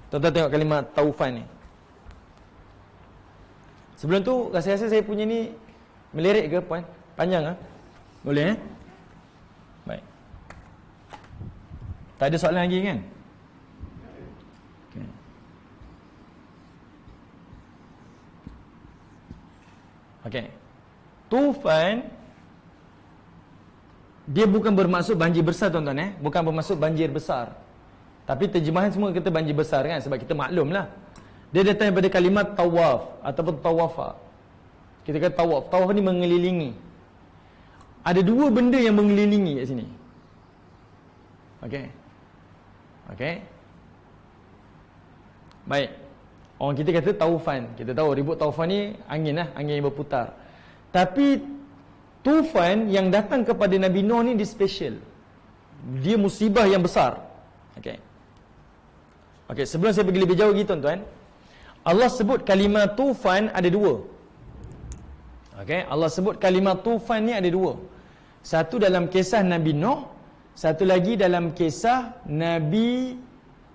[SPEAKER 1] Tuan-tuan tengok kalimah taufan ni. Sebelum tu rasa-rasa saya punya ni melirik ke puan? Panjang Boleh Baik. Tak ada soalan lagi kan? Okey. Tufan dia bukan bermaksud banjir besar tuan-tuan bukan bermaksud banjir besar. Tapi terjemahan semua kata banjir besar kan, sebab kita maklumlah. Dia datang daripada kalimat tawaf ataupun tawafa. Kita kata tawaf. Tawaf ni mengelilingi. Ada dua benda yang mengelilingi kat sini. Okey. Baik. Orang kita kata taufan. Kita tahu ribut taufan ni angin angin yang berputar. Tapi tufan yang datang kepada Nabi Nuh ni dia special. Dia musibah yang besar. Okey, sebelum saya pergi lebih jauh lagi tuan-tuan, Allah sebut kalimah tufan ada dua. Allah sebut kalimah tufan ni ada dua. Satu dalam kisah Nabi Nuh, satu lagi dalam kisah Nabi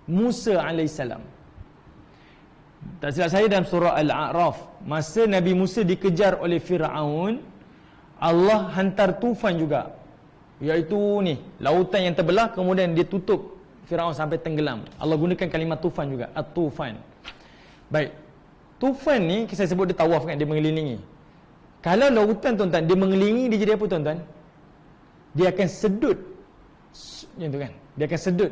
[SPEAKER 1] Musa alaihissalam. Tak silap saya dalam surah Al-A'raf, masa Nabi Musa dikejar oleh Fir'aun, Allah hantar tufan juga, iaitu ni lautan yang terbelah, kemudian dia tutup Fir'aun sampai tenggelam. Allah gunakan kalimah tufan juga, at-tufan. Baik, tufan ni saya sebut dia tawaf kan, dia mengelilingi. Kalau lautan tuan-tuan dia mengelilingi, dia jadi apa tuan-tuan? Dia akan sedut macam tu kan, dia akan sedut.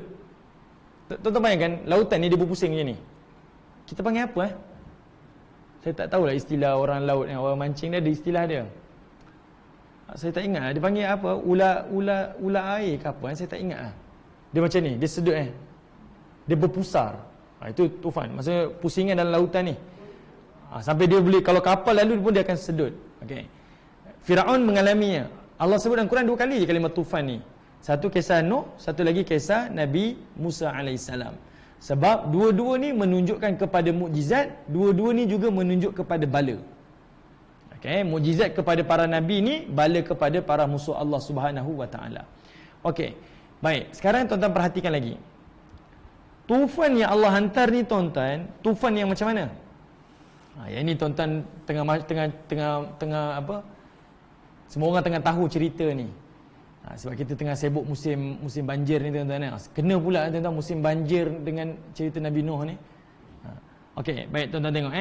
[SPEAKER 1] Tuan-tuan bayangkan lautan ni dia berpusing macam ni. Kita panggil apa Saya tak tahulah istilah orang laut yang orang mancing dia ada istilah dia. Saya tak ingat dia panggil apa, ular air ke apa saya tak ingat Dia macam ni, dia sedut dia berpusar. Itu tufan, maksudnya pusingan dalam lautan ni. Sampai dia boleh, kalau kapal lalu pun dia akan sedut. Firaun mengalaminya. Allah sebut dalam Quran 2 kali je kalimah tufan ni. Satu kisah Nuh, satu lagi kisah Nabi Musa alaihissalam. Sebab dua-dua ni menunjukkan kepada mukjizat, dua-dua ni juga menunjuk kepada bala. Okey, mukjizat kepada para nabi ni, bala kepada para musuh Allah Subhanahu wa taala. Okey. Baik, sekarang tuan-tuan perhatikan lagi. Tufan yang Allah hantar ni tuan-tuan, tufan yang macam mana? Yang ni tuan-tuan tengah apa? Semua orang tengah tahu cerita ni. Sebab kita tengah sibuk musim banjir ni tuan-tuan. Kena pula tuan-tuan musim banjir dengan cerita Nabi Nuh ni. Okey, baik tuan-tuan tengok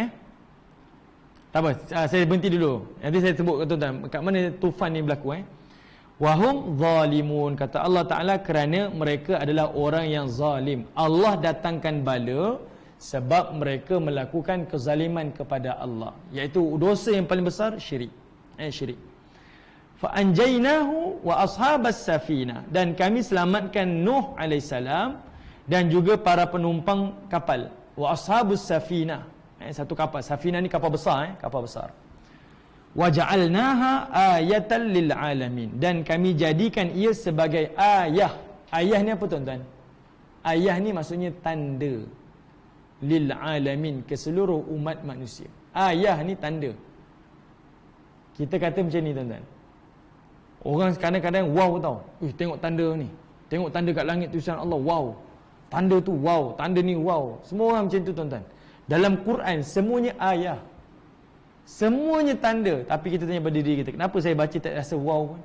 [SPEAKER 1] Tak apa, saya berhenti dulu. Nanti saya sebut ke tuan-tuan kat mana tufan ni berlaku Wahum zalimun, kata Allah Ta'ala, kerana mereka adalah orang yang zalim. Allah datangkan bala sebab mereka melakukan kezaliman kepada Allah, iaitu dosa yang paling besar, syirik. Syirik. Fa'anjainahu wa ashabas safina, dan kami selamatkan Nuh alaihissalam dan juga para penumpang kapal. Wa ashabus safina, satu kapal. Safina ni kapal besar, kapal besar. Wa ja'alnaha ayatan lil alamin, dan kami jadikan ia sebagai ayah. Ayah ni apa tuan-tuan? Ayah ni maksudnya tanda. Lil alamin, ke seluruh umat manusia. Ayah ni tanda. Kita kata macam ni tuan-tuan. Orang kadang-kadang wow tau. Tengok tanda ni. Tengok tanda kat langit tulisan Allah, wow. Tanda tu wow, tanda ni wow. Semua orang macam tu tuan-tuan. Dalam Quran semuanya ayah. Semuanya tanda. Tapi kita tanya pada diri kita, kenapa saya baca tak rasa wow pun?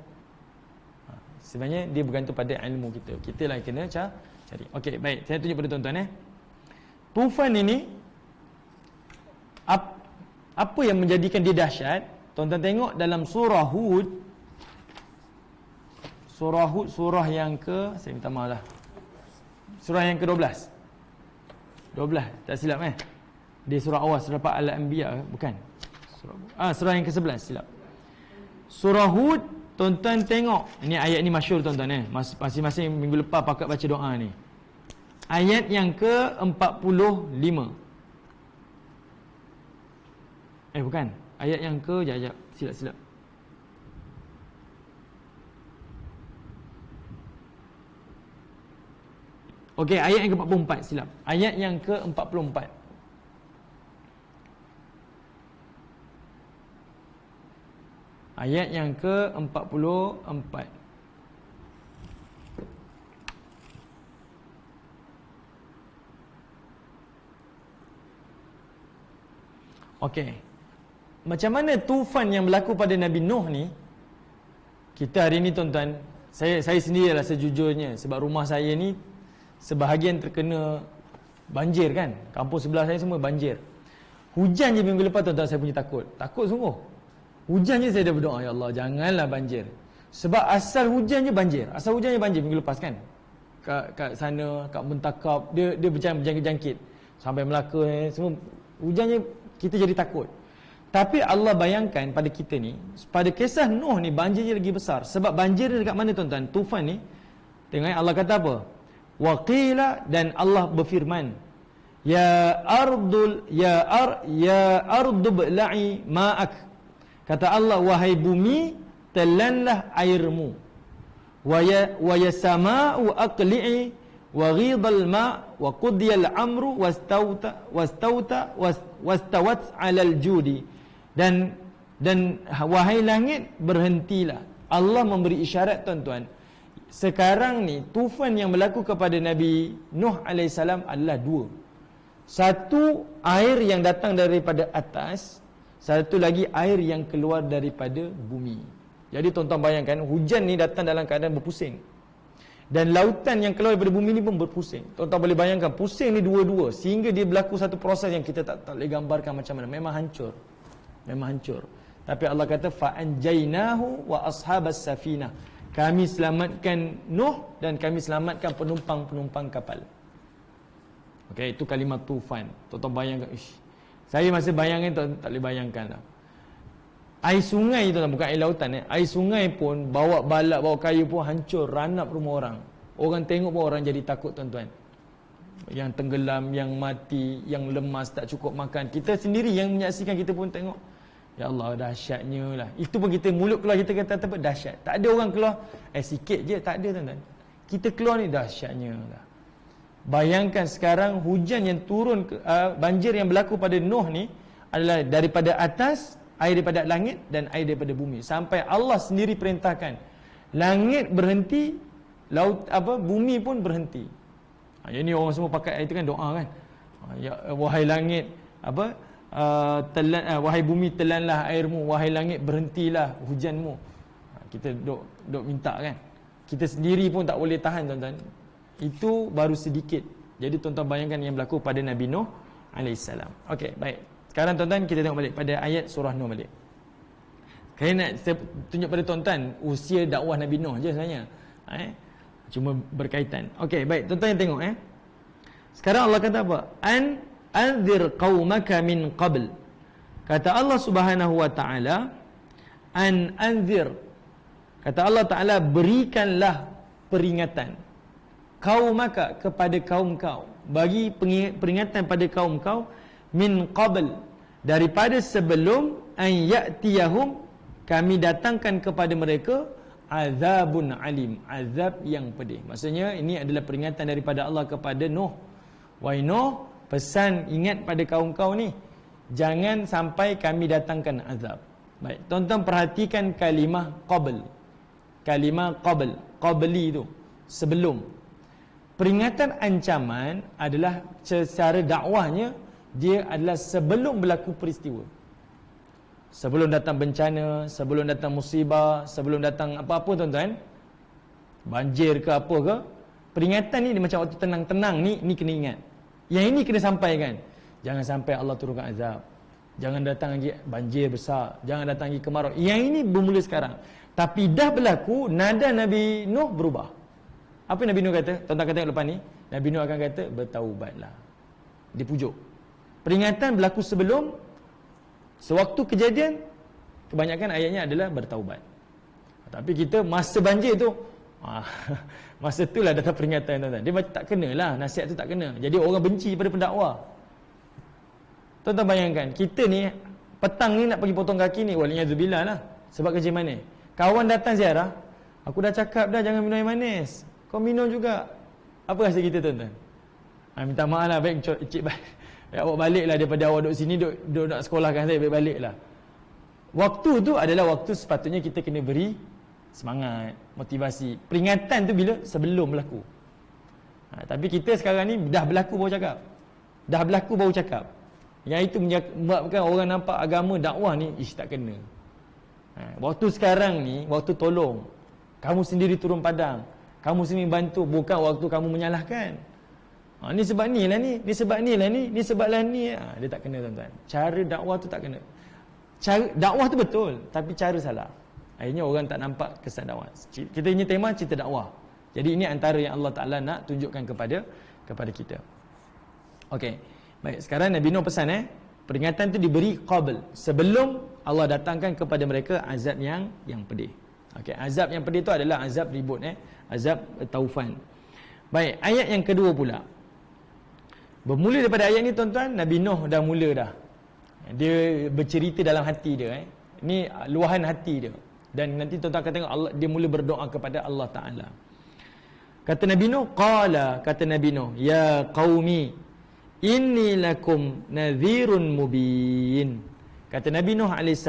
[SPEAKER 1] Sebenarnya dia bergantung pada ilmu kita. Kita lah kena cari. Okey, baik. Saya tunjuk pada tuan-tuan Tufan ini apa yang menjadikan dia dahsyat? Tuan-tuan tengok dalam surah Hud. Surah Hud, surah yang saya minta maaf lah. Surah yang ke-12. 12, tak silap Dia surah awal, surah Al-Anbiya, bukan. Surah yang ke-11, silap. Surah Hud, tuan-tuan tengok. Ini ayat ni masyhur tuan-tuan Masing-masing minggu lepas pakat baca doa ni. Ayat yang ke-45. Bukan. Ayat yang silap. Okey, ayat yang ke-44, silap. Ayat yang ke-44. Ayat yang ke-44. Okey. Macam mana tufan yang berlaku pada Nabi Nuh ni? Kita hari ni tuan-tuan, saya sendirilah sejujurnya, sebab rumah saya ni sebahagian terkena banjir kan. Kampung sebelah saya semua banjir. Hujan je minggu lepas tuan-tuan, saya punya takut sungguh. Hujan je saya dah berdoa, ya Allah janganlah banjir. Sebab asal hujan je banjir minggu lepas kan. Kat sana, kat Mentakap, dia berjangkit-jangkit sampai Melaka semua. Hujan je kita jadi takut. Tapi Allah bayangkan pada kita ni, pada kisah Nuh ni banjirnya lagi besar. Sebab banjir ni dekat mana tuan-tuan? Tufan ni. Tengok Allah kata apa? Waqila, dan Allah berfirman, ya ardu bla'i ma'ak. Kata Allah, wahai bumi, telanlah airmu. Wa ya sama'u aqli'i wa ghidal ma' wa qudiyal amru wastawat 'alal judi. Dan wahai langit, berhentilah. Allah memberi isyarat tuan-tuan. Sekarang ni tufan yang berlaku kepada Nabi Nuh alaihissalam adalah dua. Satu, air yang datang daripada atas. Satu lagi, air yang keluar daripada bumi. Jadi tuan-tuan bayangkan, hujan ni datang dalam keadaan berpusing. Dan lautan yang keluar daripada bumi ni pun berpusing. Tuan-tuan boleh bayangkan, pusing ni dua-dua. Sehingga dia berlaku satu proses yang kita tak boleh gambarkan macam mana. Memang hancur. Tapi Allah kata, fa'anjainahu wa ashabas safinah. Kami selamatkan Nuh dan kami selamatkan penumpang-penumpang kapal. Okey, itu kalimat tufan. Tuan-tuan bayangkan, saya masih bayangkan, tak boleh bayangkan lah. Air sungai tu, bukan air lautan air sungai pun bawa balak, bawa kayu pun hancur, ranap rumah orang. Orang tengok pun orang jadi takut tuan-tuan. Yang tenggelam, yang mati, yang lemas, tak cukup makan. Kita sendiri yang menyaksikan, kita pun tengok Ya Allah, dahsyatnya lah. Itu pun kita mulut keluar kita kata apa? Dahsyat. Tak ada orang keluar sikit je, tak ada tuan-tuan. Kita keluar ni dahsyatnya lah. Bayangkan sekarang hujan yang turun banjir yang berlaku pada Nuh ni adalah daripada atas, air daripada langit dan air daripada bumi. Sampai Allah sendiri perintahkan langit berhenti, laut bumi pun berhenti. Jadi orang semua pakai itu kan doa kan. Ya, wahai langit wahai bumi telanlah airmu, wahai langit berhentilah hujanmu. Kita duk minta kan. Kita sendiri pun tak boleh tahan tuan-tuan. Itu baru sedikit. Jadi tuan-tuan bayangkan yang berlaku pada Nabi Nuh alaihissalam. Okey, baik. Sekarang tuan-tuan kita tengok balik pada ayat surah Nuh balik. Saya nak tunjuk pada tuan-tuan usia dakwah Nabi Nuh je sebenarnya. Cuma berkaitan. Okey, baik. Tuan-tuan yang tengok Sekarang Allah kata apa? Anzir qaumaka min qabl. Kata Allah Subhanahu wa taala, anzir. Kata Allah Taala, berikanlah peringatan qaumaka kepada kaum kau. Bagi peringatan pada kaum kau min qabl, daripada sebelum an ya'tiyahum, kami datangkan kepada mereka azabun alim, azab yang pedih. Maksudnya ini adalah peringatan daripada Allah kepada Nuh. Wahai Nuh, pesan ingat pada kaum kau ni, jangan sampai kami datangkan azab. Baik, tuan-tuan perhatikan kalimah qabl. Kalimah qabl, qabli tu sebelum. Peringatan ancaman adalah secara dakwahnya dia adalah sebelum berlaku peristiwa. Sebelum datang bencana, sebelum datang musibah, sebelum datang apa-apa tuan-tuan, banjir ke apa ke, peringatan ni macam waktu tenang-tenang ni kena ingat. Yang ini kena sampaikan. Jangan sampai Allah turunkan azab. Jangan datang lagi banjir besar, jangan datang lagi kemarau. Yang ini bermula sekarang. Tapi dah berlaku, nada Nabi Nuh berubah. Apa Nabi Nuh kata? Tuan-tuan kata lepas ni, Nabi Nuh akan kata, bertaubatlah. Dia pujuk. Peringatan berlaku sebelum, sewaktu kejadian, kebanyakan ayatnya adalah bertaubat. Tapi kita masa banjir tu, masa itulah datang peringatan tuan-tuan. Dia macam tak kenalah, nasihat tu tak kena. Jadi orang benci pada pendakwa. Tuan-tuan bayangkan, kita ni petang ni nak pergi potong kaki ni, waliyadzubillah lah. Sebab kerja mana? Kawan datang ziarah, aku dah cakap dah jangan minum air manis. Kau minum juga. Apa rasa kita tuan-tuan? Minta maaf lah, baik cik baik. Awak balik lah daripada awak duduk sini, duduk nak sekolahkan saya, baik balik lah. Waktu tu adalah waktu sepatutnya kita kena beri semangat, motivasi. Peringatan tu bila? Sebelum berlaku. Tapi kita sekarang ni dah berlaku baru cakap. Dah berlaku baru cakap. Yang itu menyebabkan orang nampak agama dakwah ni tak kena. Waktu sekarang ni, waktu tolong. Kamu sendiri turun padang, kamu sendiri bantu, bukan waktu kamu menyalahkan. Ni sebab ni lah ni, ni sebab ni lah ni, ni sebab lah ni. Dia tak kena tuan-tuan. Cara dakwah tu tak kena. Cara dakwah tu betul, tapi cara salah. Akhirnya orang tak nampak kesan dakwah. Kita ini tema cerita dakwah. Jadi ini antara yang Allah Ta'ala nak tunjukkan kepada kita. Okey. Baik, sekarang Nabi Nuh pesan peringatan tu diberi qabl, sebelum Allah datangkan kepada mereka azab yang pedih. Okey, azab yang pedih tu adalah azab ribut, azab taufan. Baik, ayat yang kedua pula. Bermula daripada ayat ni tuan-tuan, Nabi Nuh dah mula dah. Dia bercerita dalam hati dia. Ini luahan hati dia. Dan nanti tuan-tuan akan tengok Allah, dia mula berdoa kepada Allah Ta'ala. Kata Nabi Nuh, kata Nabi Nuh, ya qaumi, inni lakum nadhirun mubin. Kata Nabi Nuh AS,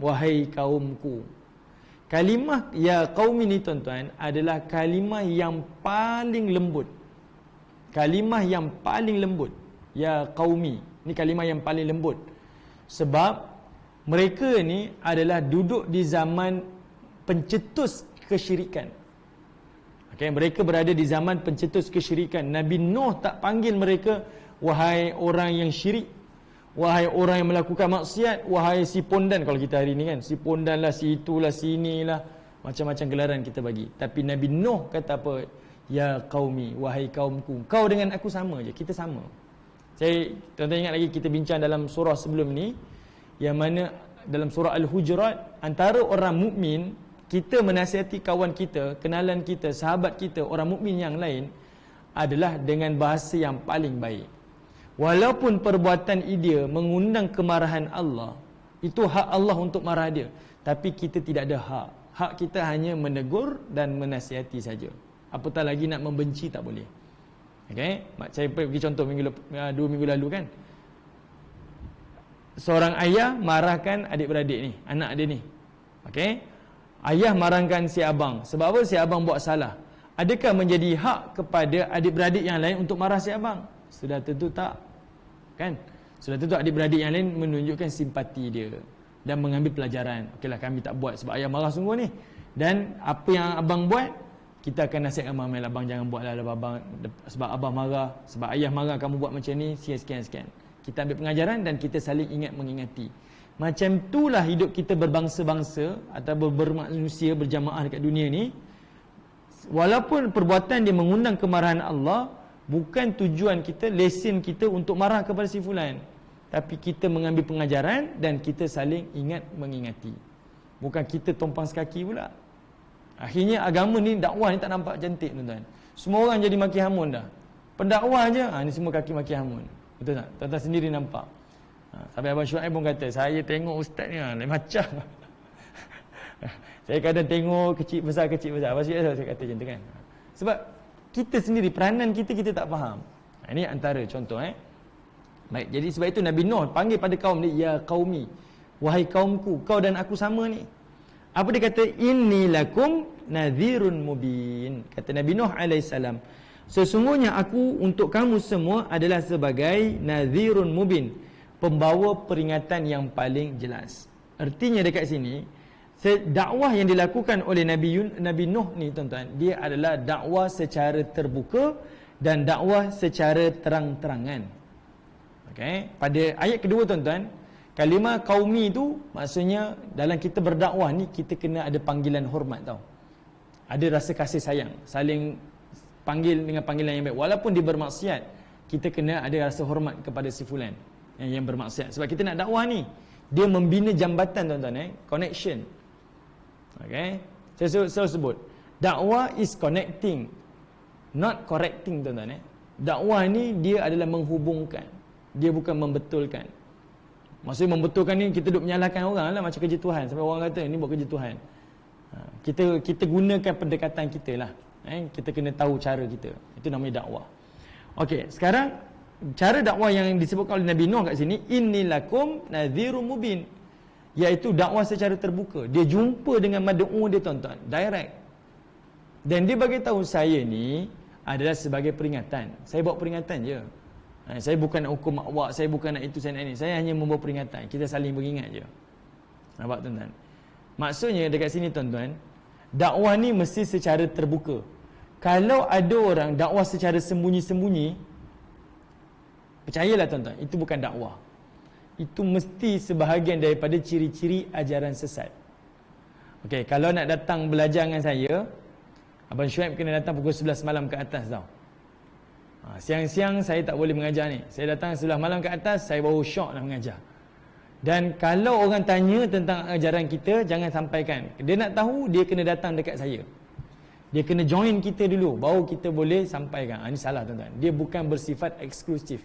[SPEAKER 1] wahai kaumku. Kalimah ya qaumi ni tuan-tuan adalah kalimah yang paling lembut. Kalimah yang paling lembut. Ya qaumi, ni kalimah yang paling lembut. Sebab mereka ni adalah duduk di zaman pencetus kesyirikan. Okay, mereka berada di zaman pencetus kesyirikan. Nabi Nuh tak panggil mereka wahai orang yang syirik, wahai orang yang melakukan maksiat, wahai si pondan. Kalau kita hari ni kan, si pondan lah, si itulah, si inilah, macam-macam gelaran kita bagi. Tapi Nabi Nuh kata apa? Ya qaumi, wahai kaumku, kau dengan aku sama je, kita sama. Saya tuan-tuan ingat lagi kita bincang dalam surah sebelum ni, yang mana dalam surah Al-Hujurat, antara orang mukmin, kita menasihati kawan kita, kenalan kita, sahabat kita, orang mukmin yang lain adalah dengan bahasa yang paling baik. Walaupun perbuatan dia mengundang kemarahan Allah, Itu hak Allah untuk marah dia. Tapi kita tidak ada hak. Hak kita hanya menegur dan menasihati saja. Apatah lagi nak membenci tak boleh. Okey, saya bagi contoh 2 minggu lalu kan. Seorang ayah marahkan adik-beradik ni, anak dia ni. Okey. Ayah marahkan si abang. Sebab apa? Si abang buat salah. Adakah menjadi hak kepada adik-beradik yang lain untuk marah si abang? Sudah tentu tak. Kan? Sudah tentu adik-beradik yang lain menunjukkan simpati dia dan mengambil pelajaran. Okeylah, kami tak buat sebab ayah marah sungguh ni. Dan apa yang abang buat, kita akan nasihatkan abang, jangan buatlah abang, sebab abang marah, sebab ayah marah kamu buat macam ni, sekian. Kita ambil pengajaran dan kita saling ingat mengingati. Macam itulah hidup kita berbangsa-bangsa atau bermanusia berjamaah dekat dunia ni. Walaupun perbuatan dia mengundang kemarahan Allah, bukan tujuan kita, lesen kita untuk marah kepada si fulan. Tapi kita mengambil pengajaran dan kita saling ingat mengingati. Bukan kita tumpang sekaki pula. Akhirnya agama ni, dakwah ni tak nampak cantik tuan-tuan. Semua orang jadi maki hamun dah. Pendakwah je, ni semua kaki maki hamun. Betul tak? Tuan-tuan sendiri nampak. Sampai Abang Syuaib pun kata, saya tengok ustaz ni lain macam. Saya kadang tengok kecil besar. Abang Syuaib saya kata macam tu kan. Sebab kita sendiri, peranan kita tak faham. Ini antara contoh. Baik, jadi sebab itu Nabi Nuh panggil pada kaum dia, ya qaumi, wahai kaumku, kau dan aku sama ni. Apa dia kata? Inni lakum nadhirun mubin. Kata Nabi Nuh alaihissalam, sesungguhnya aku untuk kamu semua adalah sebagai nadhirun mubin, pembawa peringatan yang paling jelas. Artinya dekat sini, dakwah yang dilakukan oleh Nabi Nuh ni tuan-tuan, dia adalah dakwah secara terbuka dan dakwah secara terang-terangan. Okey, pada ayat kedua tuan-tuan, kalimah qaumi tu maksudnya dalam kita berdakwah ni kita kena ada panggilan hormat tau. Ada rasa kasih sayang, saling panggil dengan panggilan yang baik. Walaupun dia bermaksiat, kita kena ada rasa hormat kepada si fulan yang bermaksiat. Sebab kita nak dakwah ni, dia membina jambatan tuan-tuan, connection. Okey, saya selalu sebut, dakwah is connecting, not correcting tuan-tuan. Dakwah ni dia adalah menghubungkan, dia bukan membetulkan. Maksudnya membetulkan ni kita duk menyalahkan orang lah, macam kerja Tuhan. Sampai orang kata ni buat kerja Tuhan. Kita gunakan pendekatan kita lah. Kita kena tahu cara kita. Itu namanya dakwah. Okey, sekarang cara dakwah yang disebutkan oleh Nabi Nuh kat sini, innilakum nadhirun mubin, iaitu dakwah secara terbuka. Dia jumpa dengan mad'u dia tuan-tuan, direct. Dan dia bagi tahu saya ni adalah sebagai peringatan. Saya bawa peringatan je. Saya bukan nak hukum awak, saya bukan nak itu, saya nak ini. Saya hanya membawa peringatan. Kita saling beringat je. Nampak tuan-tuan? Maksudnya dekat sini tuan-tuan, dakwah ni mesti secara terbuka. Kalau ada orang dakwah secara sembunyi-sembunyi, percayalah tuan-tuan, itu bukan dakwah. Itu mesti sebahagian daripada ciri-ciri ajaran sesat. Okey, kalau nak datang belajar dengan saya, Abang Syuaib kena datang pukul 11 malam ke atas tau. Siang-siang saya tak boleh mengajar ni. Saya datang 11 malam ke atas, saya baru syok nak mengajar. Dan kalau orang tanya tentang ajaran kita, jangan sampaikan. Dia nak tahu, dia kena datang dekat saya. Dia kena join kita dulu, baru kita boleh sampaikan. Ini salah tuan-tuan. Dia bukan bersifat eksklusif.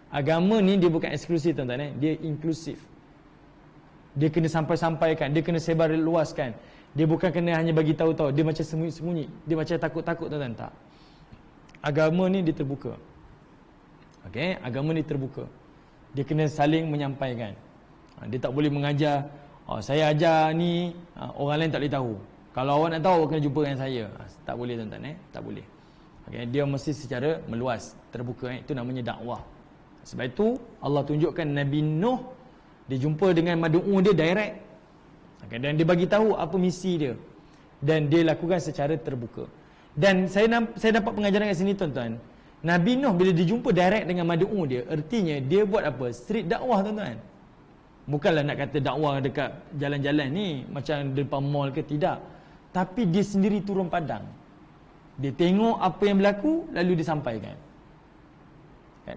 [SPEAKER 1] Agama ni dia bukan eksklusif tuan-tuan. Dia inklusif. Dia kena sampaikan, dia kena sebar luaskan. Dia bukan kena hanya bagi tahu-tahu. Dia macam sembunyi-sembunyi. Dia macam takut-takut tuan-tuan. Tak. Agama ni dia terbuka. Okey, agama ni terbuka. Dia kena saling menyampaikan. Dia tak boleh mengajar, saya ajar ni, orang lain tak boleh tahu. Kalau awak nak tahu, awak kena jumpa dengan saya. Tak boleh tuan-tuan, tak boleh. Okey, dia mesti secara meluas, terbuka. Itu namanya dakwah. Sebab itu Allah tunjukkan Nabi Nuh, dia jumpa dengan mad'u dia direct. Okay, dan dia bagi tahu apa misi dia. Dan dia lakukan secara terbuka. Dan saya dapat pengajaran kat sini tuan-tuan. Nabi Nuh bila dia jumpa direct dengan mad'u dia, artinya dia buat apa? Street dakwah tuan-tuan. Bukanlah nak kata dakwah dekat jalan-jalan ni macam depan mall ke, tidak. Tapi dia sendiri turun padang. Dia tengok apa yang berlaku, lalu dia sampaikan.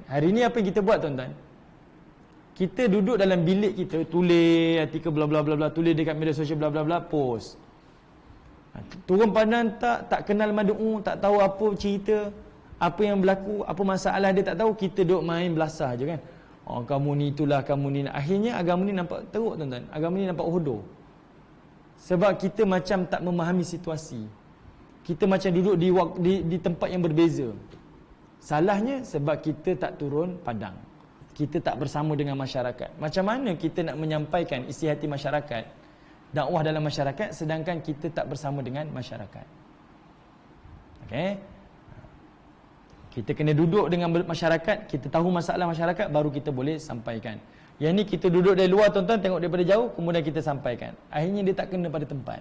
[SPEAKER 1] Hari ni apa yang kita buat tuan-tuan? Kita duduk dalam bilik kita, tulis artikel bla bla bla bla, tulis dekat media sosial bla bla bla, post. Turun padang tak kenal mad'u, tak tahu apa cerita, apa yang berlaku, apa masalah dia tak tahu, kita duduk main belasah je kan. Oh, kamu ni itulah, kamu ni. Akhirnya agama ni nampak teruk tuan-tuan. Agama ni nampak hodoh. Sebab kita macam tak memahami situasi. Kita macam duduk di tempat yang berbeza. Salahnya sebab kita tak turun padang. Kita tak bersama dengan masyarakat. Macam mana kita nak menyampaikan isi hati masyarakat, dakwah dalam masyarakat, sedangkan kita tak bersama dengan masyarakat? Okey? Kita kena duduk dengan masyarakat, kita tahu masalah masyarakat, baru kita boleh sampaikan. Yang ni kita duduk dari luar tuan-tuan, tengok daripada jauh, kemudian kita sampaikan. Akhirnya dia tak kena pada tempat.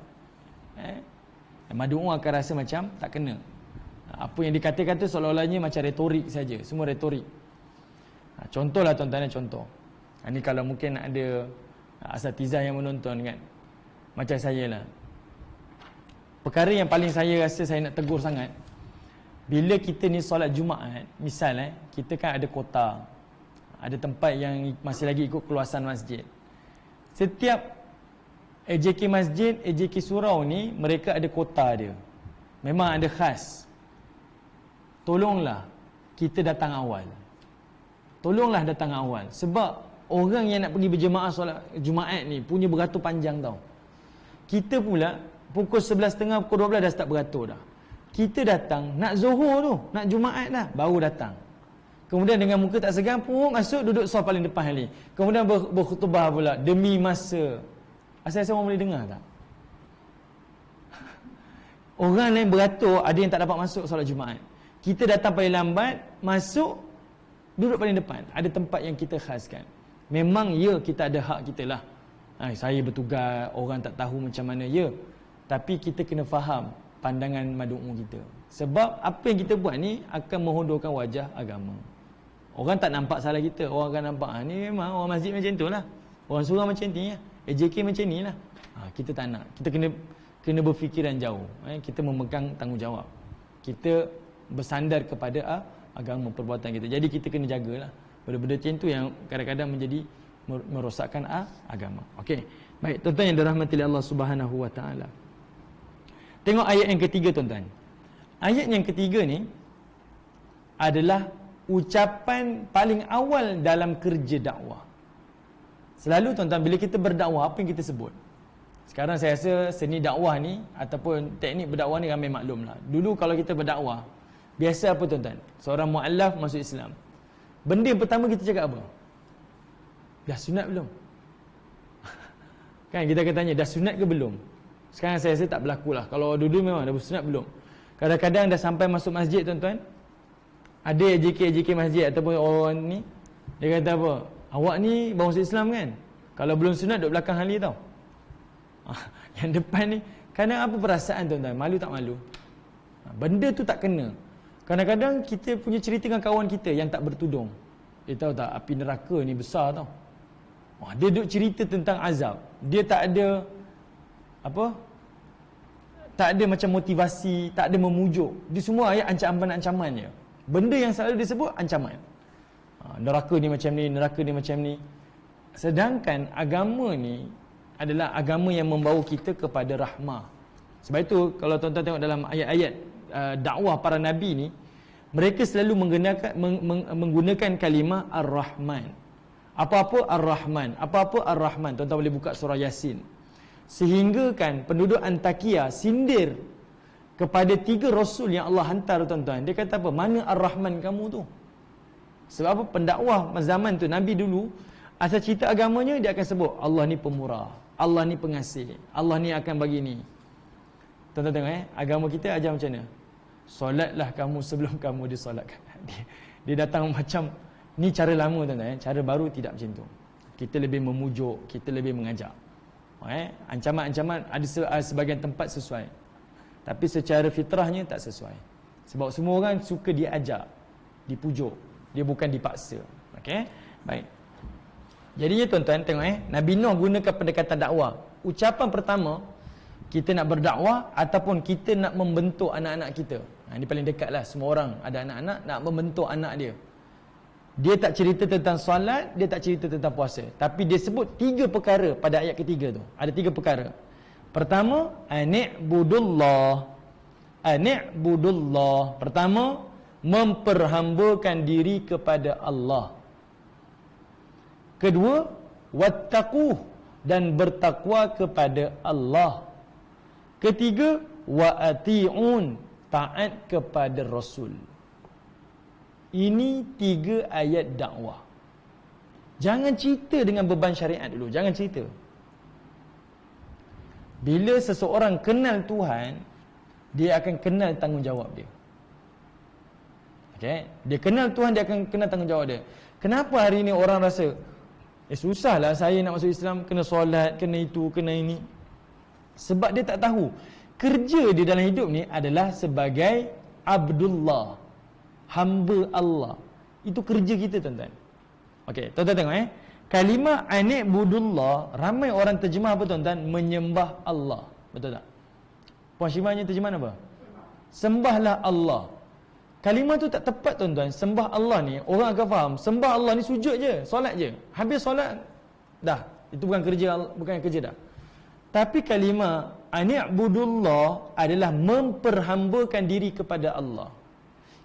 [SPEAKER 1] Mad'u akan rasa macam tak kena. Apa yang dikatakan tu seolah-olahnya macam retorik saja, semua retorik. Contohlah tuan-tuan, contoh. Ini kalau mungkin ada asatizah yang menonton kan, macam saya lah. Perkara yang paling saya rasa saya nak tegur sangat, bila kita ni solat Jumaat, misal kita kan ada kota, ada tempat yang masih lagi ikut keluasan masjid. Setiap AJK masjid, AJK surau ni, mereka ada kota dia. Memang ada khas. Tolonglah kita datang awal. Tolonglah datang awal. Sebab orang yang nak pergi berjemaah solat Jumaat ni punya beratur panjang tau. Kita pula pukul 11.30, pukul 12 dah start beratur dah. Kita datang, nak Zuhur tu, nak Jumaat dah, baru datang. Kemudian dengan muka tak segan pun masuk, duduk soal paling depan ni. Kemudian berkhutbah pula demi masa. Asal-asal orang boleh dengar tak? Orang lain beratur, ada yang tak dapat masuk solat Jumaat. Kita datang paling lambat, masuk, duduk paling depan. Ada tempat yang kita khaskan. Memang ya, kita ada hak kita lah. Saya bertugas, orang tak tahu macam mana, ya. Tapi kita kena faham pandangan mad'u kita. Sebab apa yang kita buat ni akan menghodorkan wajah agama. Orang tak nampak salah kita. Orang akan nampak, ni memang orang masjid macam tu lah, orang surau macam ni lah, AJK macam ni lah. Kita tak nak. Kita kena berfikiran jauh. Kita memegang tanggungjawab. Kita bersandar kepada agama perbuatan kita. Jadi kita kena jagalah benda-benda macam tu yang kadang-kadang menjadi merosakkan agama. Okey. Baik, tuan-tuan yang dirahmati Allah Subhanahu wa taala. Tengok ayat yang ketiga tuan-tuan. Ayat yang ketiga ni adalah ucapan paling awal dalam kerja dakwah. Selalu tuan-tuan bila kita berdakwah, apa yang kita sebut? Sekarang saya rasa seni dakwah ni ataupun teknik berdakwah ni ramai maklum lah. Dulu kalau kita berdakwah, biasa apa tuan-tuan? Seorang mu'allaf masuk Islam, benda yang pertama kita cakap apa? Dah sunat belum? Kan kita akan tanya, dah sunat ke belum? Sekarang saya rasa tak berlaku lah. Kalau dulu memang dah bersunat belum. Kadang-kadang dah sampai masuk masjid tuan-tuan, ada AJK masjid ataupun orang ni, dia kata apa? Awak ni baru masuk Islam kan? Kalau belum sunat duduk belakang hali tau. Yang depan ni, kadang apa perasaan tuan-tuan? Malu tak malu? Benda tu tak kena. Kadang-kadang kita punya cerita dengan kawan kita yang tak bertudung. Dia tahu tak, api neraka ni besar tau. Dia duduk cerita tentang azab. Dia tak ada apa? Tak ada macam motivasi, tak ada memujuk. Dia semua ayat ancaman-ancaman je. Benda yang selalu disebut ancaman. Neraka ni macam ni, neraka ni macam ni. Sedangkan agama ni adalah agama yang membawa kita kepada rahmah. Sebab itu kalau tuan-tuan tengok dalam ayat-ayat dakwah para nabi ni, mereka selalu menggunakan kalimah Ar-Rahman. Apa-apa Ar-Rahman, apa-apa Ar-Rahman. Tuan-tuan boleh buka surah Yasin. Sehingga kan penduduk Antakia sindir kepada 3 rasul yang Allah hantar tuan-tuan. Dia kata apa? Mana Ar-Rahman kamu tu? Sebab apa? Pendakwah zaman tu, Nabi dulu, asal cerita agamanya dia akan sebut Allah ni pemurah, Allah ni pengasih, Allah ni akan bagi ni. Tuan-tuan tengok agama kita ajar macam mana? Solatlah kamu sebelum kamu disolatkan. Dia datang macam ni cara lama tuan-tuan, cara baru tidak macam tu. Kita lebih memujuk, kita lebih mengajak. Ancaman-ancaman ada sebagian tempat sesuai, tapi secara fitrahnya tak sesuai. Sebab semua orang suka diajak, dipujuk, dia bukan dipaksa. Okey, baik. Jadinya tuan-tuan tengok Nabi Nuh gunakan pendekatan dakwah. Ucapan pertama, kita nak berdakwah ataupun kita nak membentuk anak-anak kita. Ini paling dekat lah, semua orang ada anak-anak, nak membentuk anak dia. Dia tak cerita tentang solat, dia tak cerita tentang puasa, tapi dia sebut 3 perkara pada ayat ketiga tu. Ada 3 perkara. Pertama, ani'budullah. Ani'budullah. Pertama, memperhambakan diri kepada Allah. Kedua, wattaquh, dan bertakwa kepada Allah. Ketiga, wa ati'un, taat kepada Rasul. Ini 3 ayat dakwah. Jangan cerita dengan beban syariat dulu, jangan cerita. Bila seseorang kenal Tuhan, dia akan kenal tanggungjawab dia. Okay? Dia kenal Tuhan, dia akan kenal tanggungjawab dia. Kenapa hari ini orang rasa susahlah saya nak masuk Islam, kena solat, kena itu, kena ini? Sebab dia tak tahu kerja dia dalam hidup ni adalah sebagai Abdullah, hamba Allah. Itu kerja kita, tuan-tuan. Okey, tuan-tuan tengok kalimah an'budullah, ramai orang terjemah apa, tuan-tuan? Menyembah Allah. Betul tak? Puan Syimahnya terjemahan apa? Sembahlah Allah. Kalimah tu tak tepat, tuan-tuan. Sembah Allah ni, orang akan faham sembah Allah ni sujud je, solat je. Habis solat dah. Itu bukan kerja dah. Tapi kalimah an'budullah adalah memperhambakan diri kepada Allah.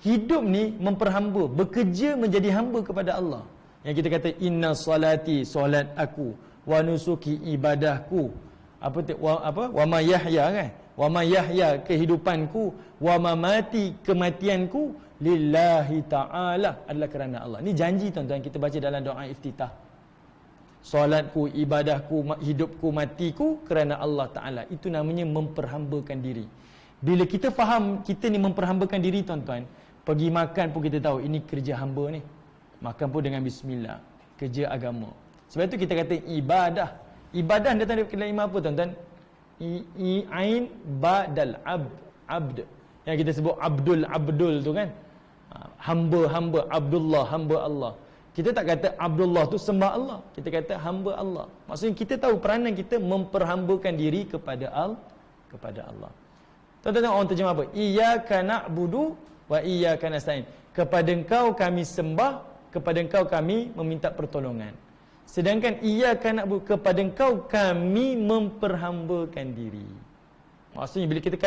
[SPEAKER 1] Hidup ni memperhamba, bekerja menjadi hamba kepada Allah. Yang kita kata inna salati, solat aku, wa nusuki, ibadahku, wa ma yahya kan, wa ma yahya, kehidupanku, wa mamati, kematianku, lillahi ta'ala, adalah kerana Allah. Ini janji, tuan-tuan, kita baca dalam doa iftitah. Solatku, ibadahku, hidupku, matiku kerana Allah Ta'ala. Itu namanya memperhambakan diri. Bila kita faham kita ni memperhambakan diri, tuan-tuan, pergi makan pun kita tahu ini kerja hamba ni. Makan pun dengan bismillah, kerja agama. Sebab itu kita kata ibadah. Ibadah datang dari kalimah apa, tuan-tuan? Ain badal abd. Yang kita sebut abdul tu kan. Hamba Abdullah, hamba Allah. Kita tak kata Abdullah tu sembah Allah. Kita kata hamba Allah. Maksudnya kita tahu peranan kita memperhambakan diri kepada Allah. Tuan-tuan orang terjemah apa? Iyyaka na'budu wa iyyaka nasta'in. Kepada Engkau kami sembah, kepada Engkau kami meminta pertolongan. Sedangkan iyyaka na'budu, kepada Engkau kami memperhambakan diri. Maksudnya bila kita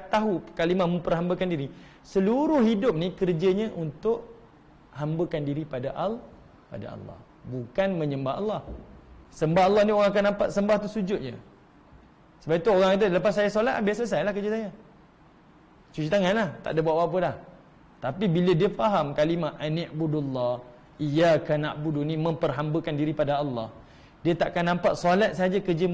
[SPEAKER 1] tahu kalimah memperhambakan diri, seluruh hidup ni kerjanya untuk hambakan diri pada Allah, bukan menyembah Allah. Sembah Allah ni orang akan nampak sembah tu sujud je. Sebab itu orang kata lepas saya solat habis selesailah kerja saya, cuci tangan lah, tak ada buat apa-apa dah. Tapi bila dia faham kalimah an'budullah, iyyaka na'budu ni memperhambakan diri pada Allah, dia takkan nampak solat saja kerja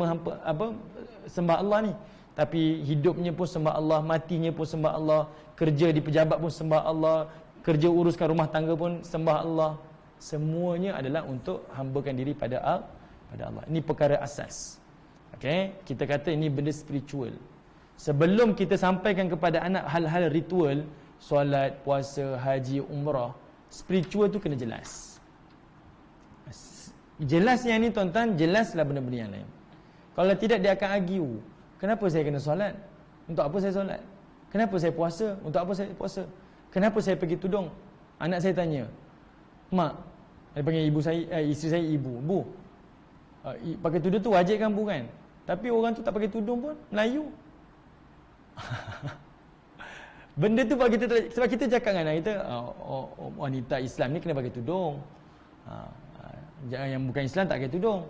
[SPEAKER 1] sembah Allah ni, tapi hidupnya pun sembah Allah, matinya pun sembah Allah, kerja di pejabat pun sembah Allah, kerja uruskan rumah tangga pun sembah Allah. Semuanya adalah untuk hambakan diri pada Allah. Ini perkara asas. Okey, kita kata ini benda spiritual. Sebelum kita sampaikan kepada anak hal-hal ritual, solat, puasa, haji, umrah, spiritual tu kena jelas. Jelas yang ni, tuan-tuan, jelaslah benda-benda yang lain. Kalau tidak dia akan argue. Kenapa saya kena solat? Untuk apa saya solat? Kenapa saya puasa? Untuk apa saya puasa? Kenapa saya pergi tudung? Anak saya tanya, mak, saya panggil isteri saya ibu. Bu, pakai tudung tu wajib kan, bukan? Tapi orang tu tak pakai tudung pun Melayu. Benda tu sebab kita cakap dengan anak kita, wanita Islam ni kena pakai tudung. Yang bukan Islam tak pakai tudung.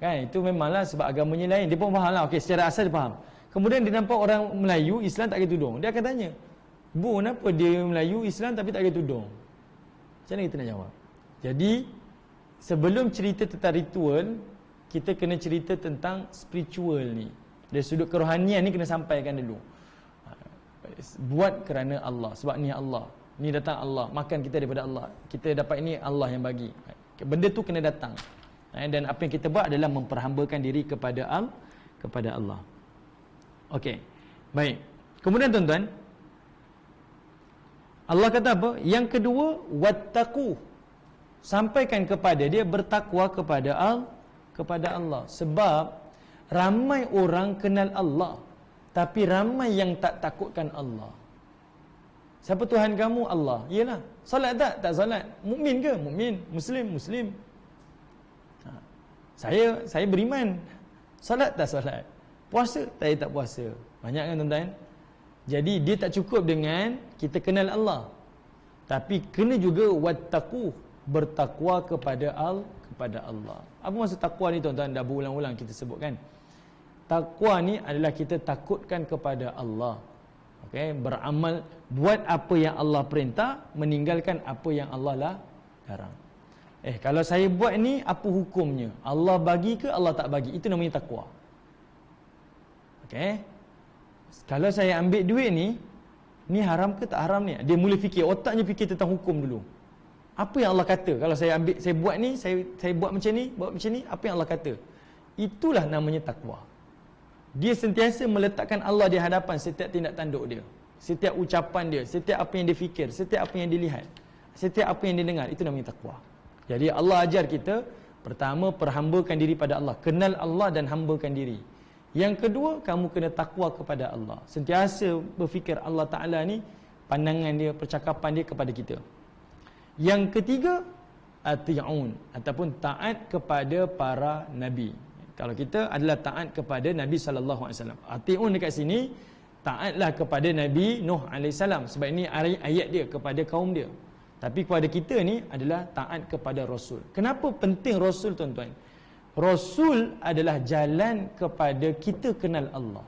[SPEAKER 1] Kan? Itu memanglah sebab agamanya lain. Dia pun faham lah. Okey, secara asal dia faham. Kemudian dia nampak orang Melayu, Islam tak pakai tudung. Dia akan tanya, bu, kenapa dia Melayu, Islam tapi tak pakai tudung? Macam mana kita nak jawab? Jadi, sebelum cerita tentang ritual, kita kena cerita tentang spiritual ni. Dari sudut kerohanian ni kena sampaikan dulu. Buat kerana Allah. Sebab ni Allah. Ni datang Allah. Makan kita daripada Allah. Kita dapat ini Allah yang bagi. Benda tu kena datang. Dan apa yang kita buat adalah memperhambakan diri kepada Allah. Okey. Baik. Kemudian, tuan-tuan, Allah kata apa? Yang kedua, wattaqu. Sampaikan kepada dia bertakwa kepada Allah. Sebab ramai orang kenal Allah, tapi ramai yang tak takutkan Allah. Siapa Tuhan kamu? Allah. Iyalah. Solat tak? Tak solat. Mukmin ke? Mukmin. Muslim. Saya beriman. Solat tak solat? Puasa tak puasa? Banyak kan, tuan-tuan? Jadi dia tak cukup dengan kita kenal Allah, tapi kena juga wattaqu, bertakwa kepada Allah. Apa maksud takwa ni tuan-tuan? Dah berulang-ulang kita sebut kan. Takwa ni adalah kita takutkan kepada Allah. Okey, beramal, buat apa yang Allah perintah, meninggalkan apa yang Allah larang. Kalau saya buat ni, apa hukumnya? Allah bagi ke Allah tak bagi? Itu namanya takwa. Okey. Kalau saya ambil duit ni haram ke tak haram ni? Dia mula fikir, otaknya fikir tentang hukum dulu. Apa yang Allah kata? Kalau saya ambil, saya buat ni, saya buat macam ni, apa yang Allah kata? Itulah namanya takwa. Dia sentiasa meletakkan Allah di hadapan setiap tindak tanduk dia, setiap ucapan dia, setiap apa yang dia fikir, setiap apa yang dia lihat, setiap apa yang dia dengar. Itu namanya takwa. Jadi Allah ajar kita, pertama, perhambakan diri pada Allah, kenal Allah dan hambakan diri. Yang kedua, kamu kena takwa kepada Allah, sentiasa berfikir Allah Ta'ala ni, pandangan dia, percakapan dia kepada kita. Yang ketiga, ati'un, ataupun taat kepada para nabi. Kalau kita adalah taat kepada Nabi SAW. Ati'un dekat sini, taatlah kepada Nabi Nuh AS. Sebab ini ayat dia kepada kaum dia. Tapi kepada kita ni adalah taat kepada Rasul. Kenapa penting Rasul, tuan-tuan? Rasul adalah jalan kepada kita kenal Allah.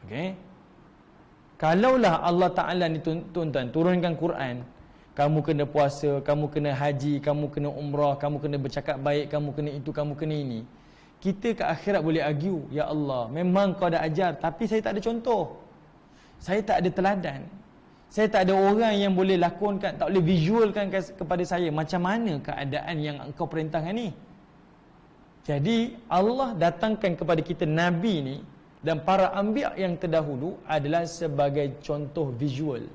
[SPEAKER 1] Okey. Kalaulah Allah Ta'ala ni, tuan-tuan, turunkan Quran, kamu kena puasa, kamu kena haji, kamu kena umrah, kamu kena bercakap baik, kamu kena itu, kamu kena ini. Kita ke akhirat boleh argue, ya Allah, memang kau dah ajar, tapi saya tak ada contoh. Saya tak ada teladan. Saya tak ada orang yang boleh lakonkan, tak boleh visualkan kepada saya macam mana keadaan yang engkau perintahkan ni. Jadi Allah datangkan kepada kita Nabi ni dan para anbiya yang terdahulu adalah sebagai contoh visual,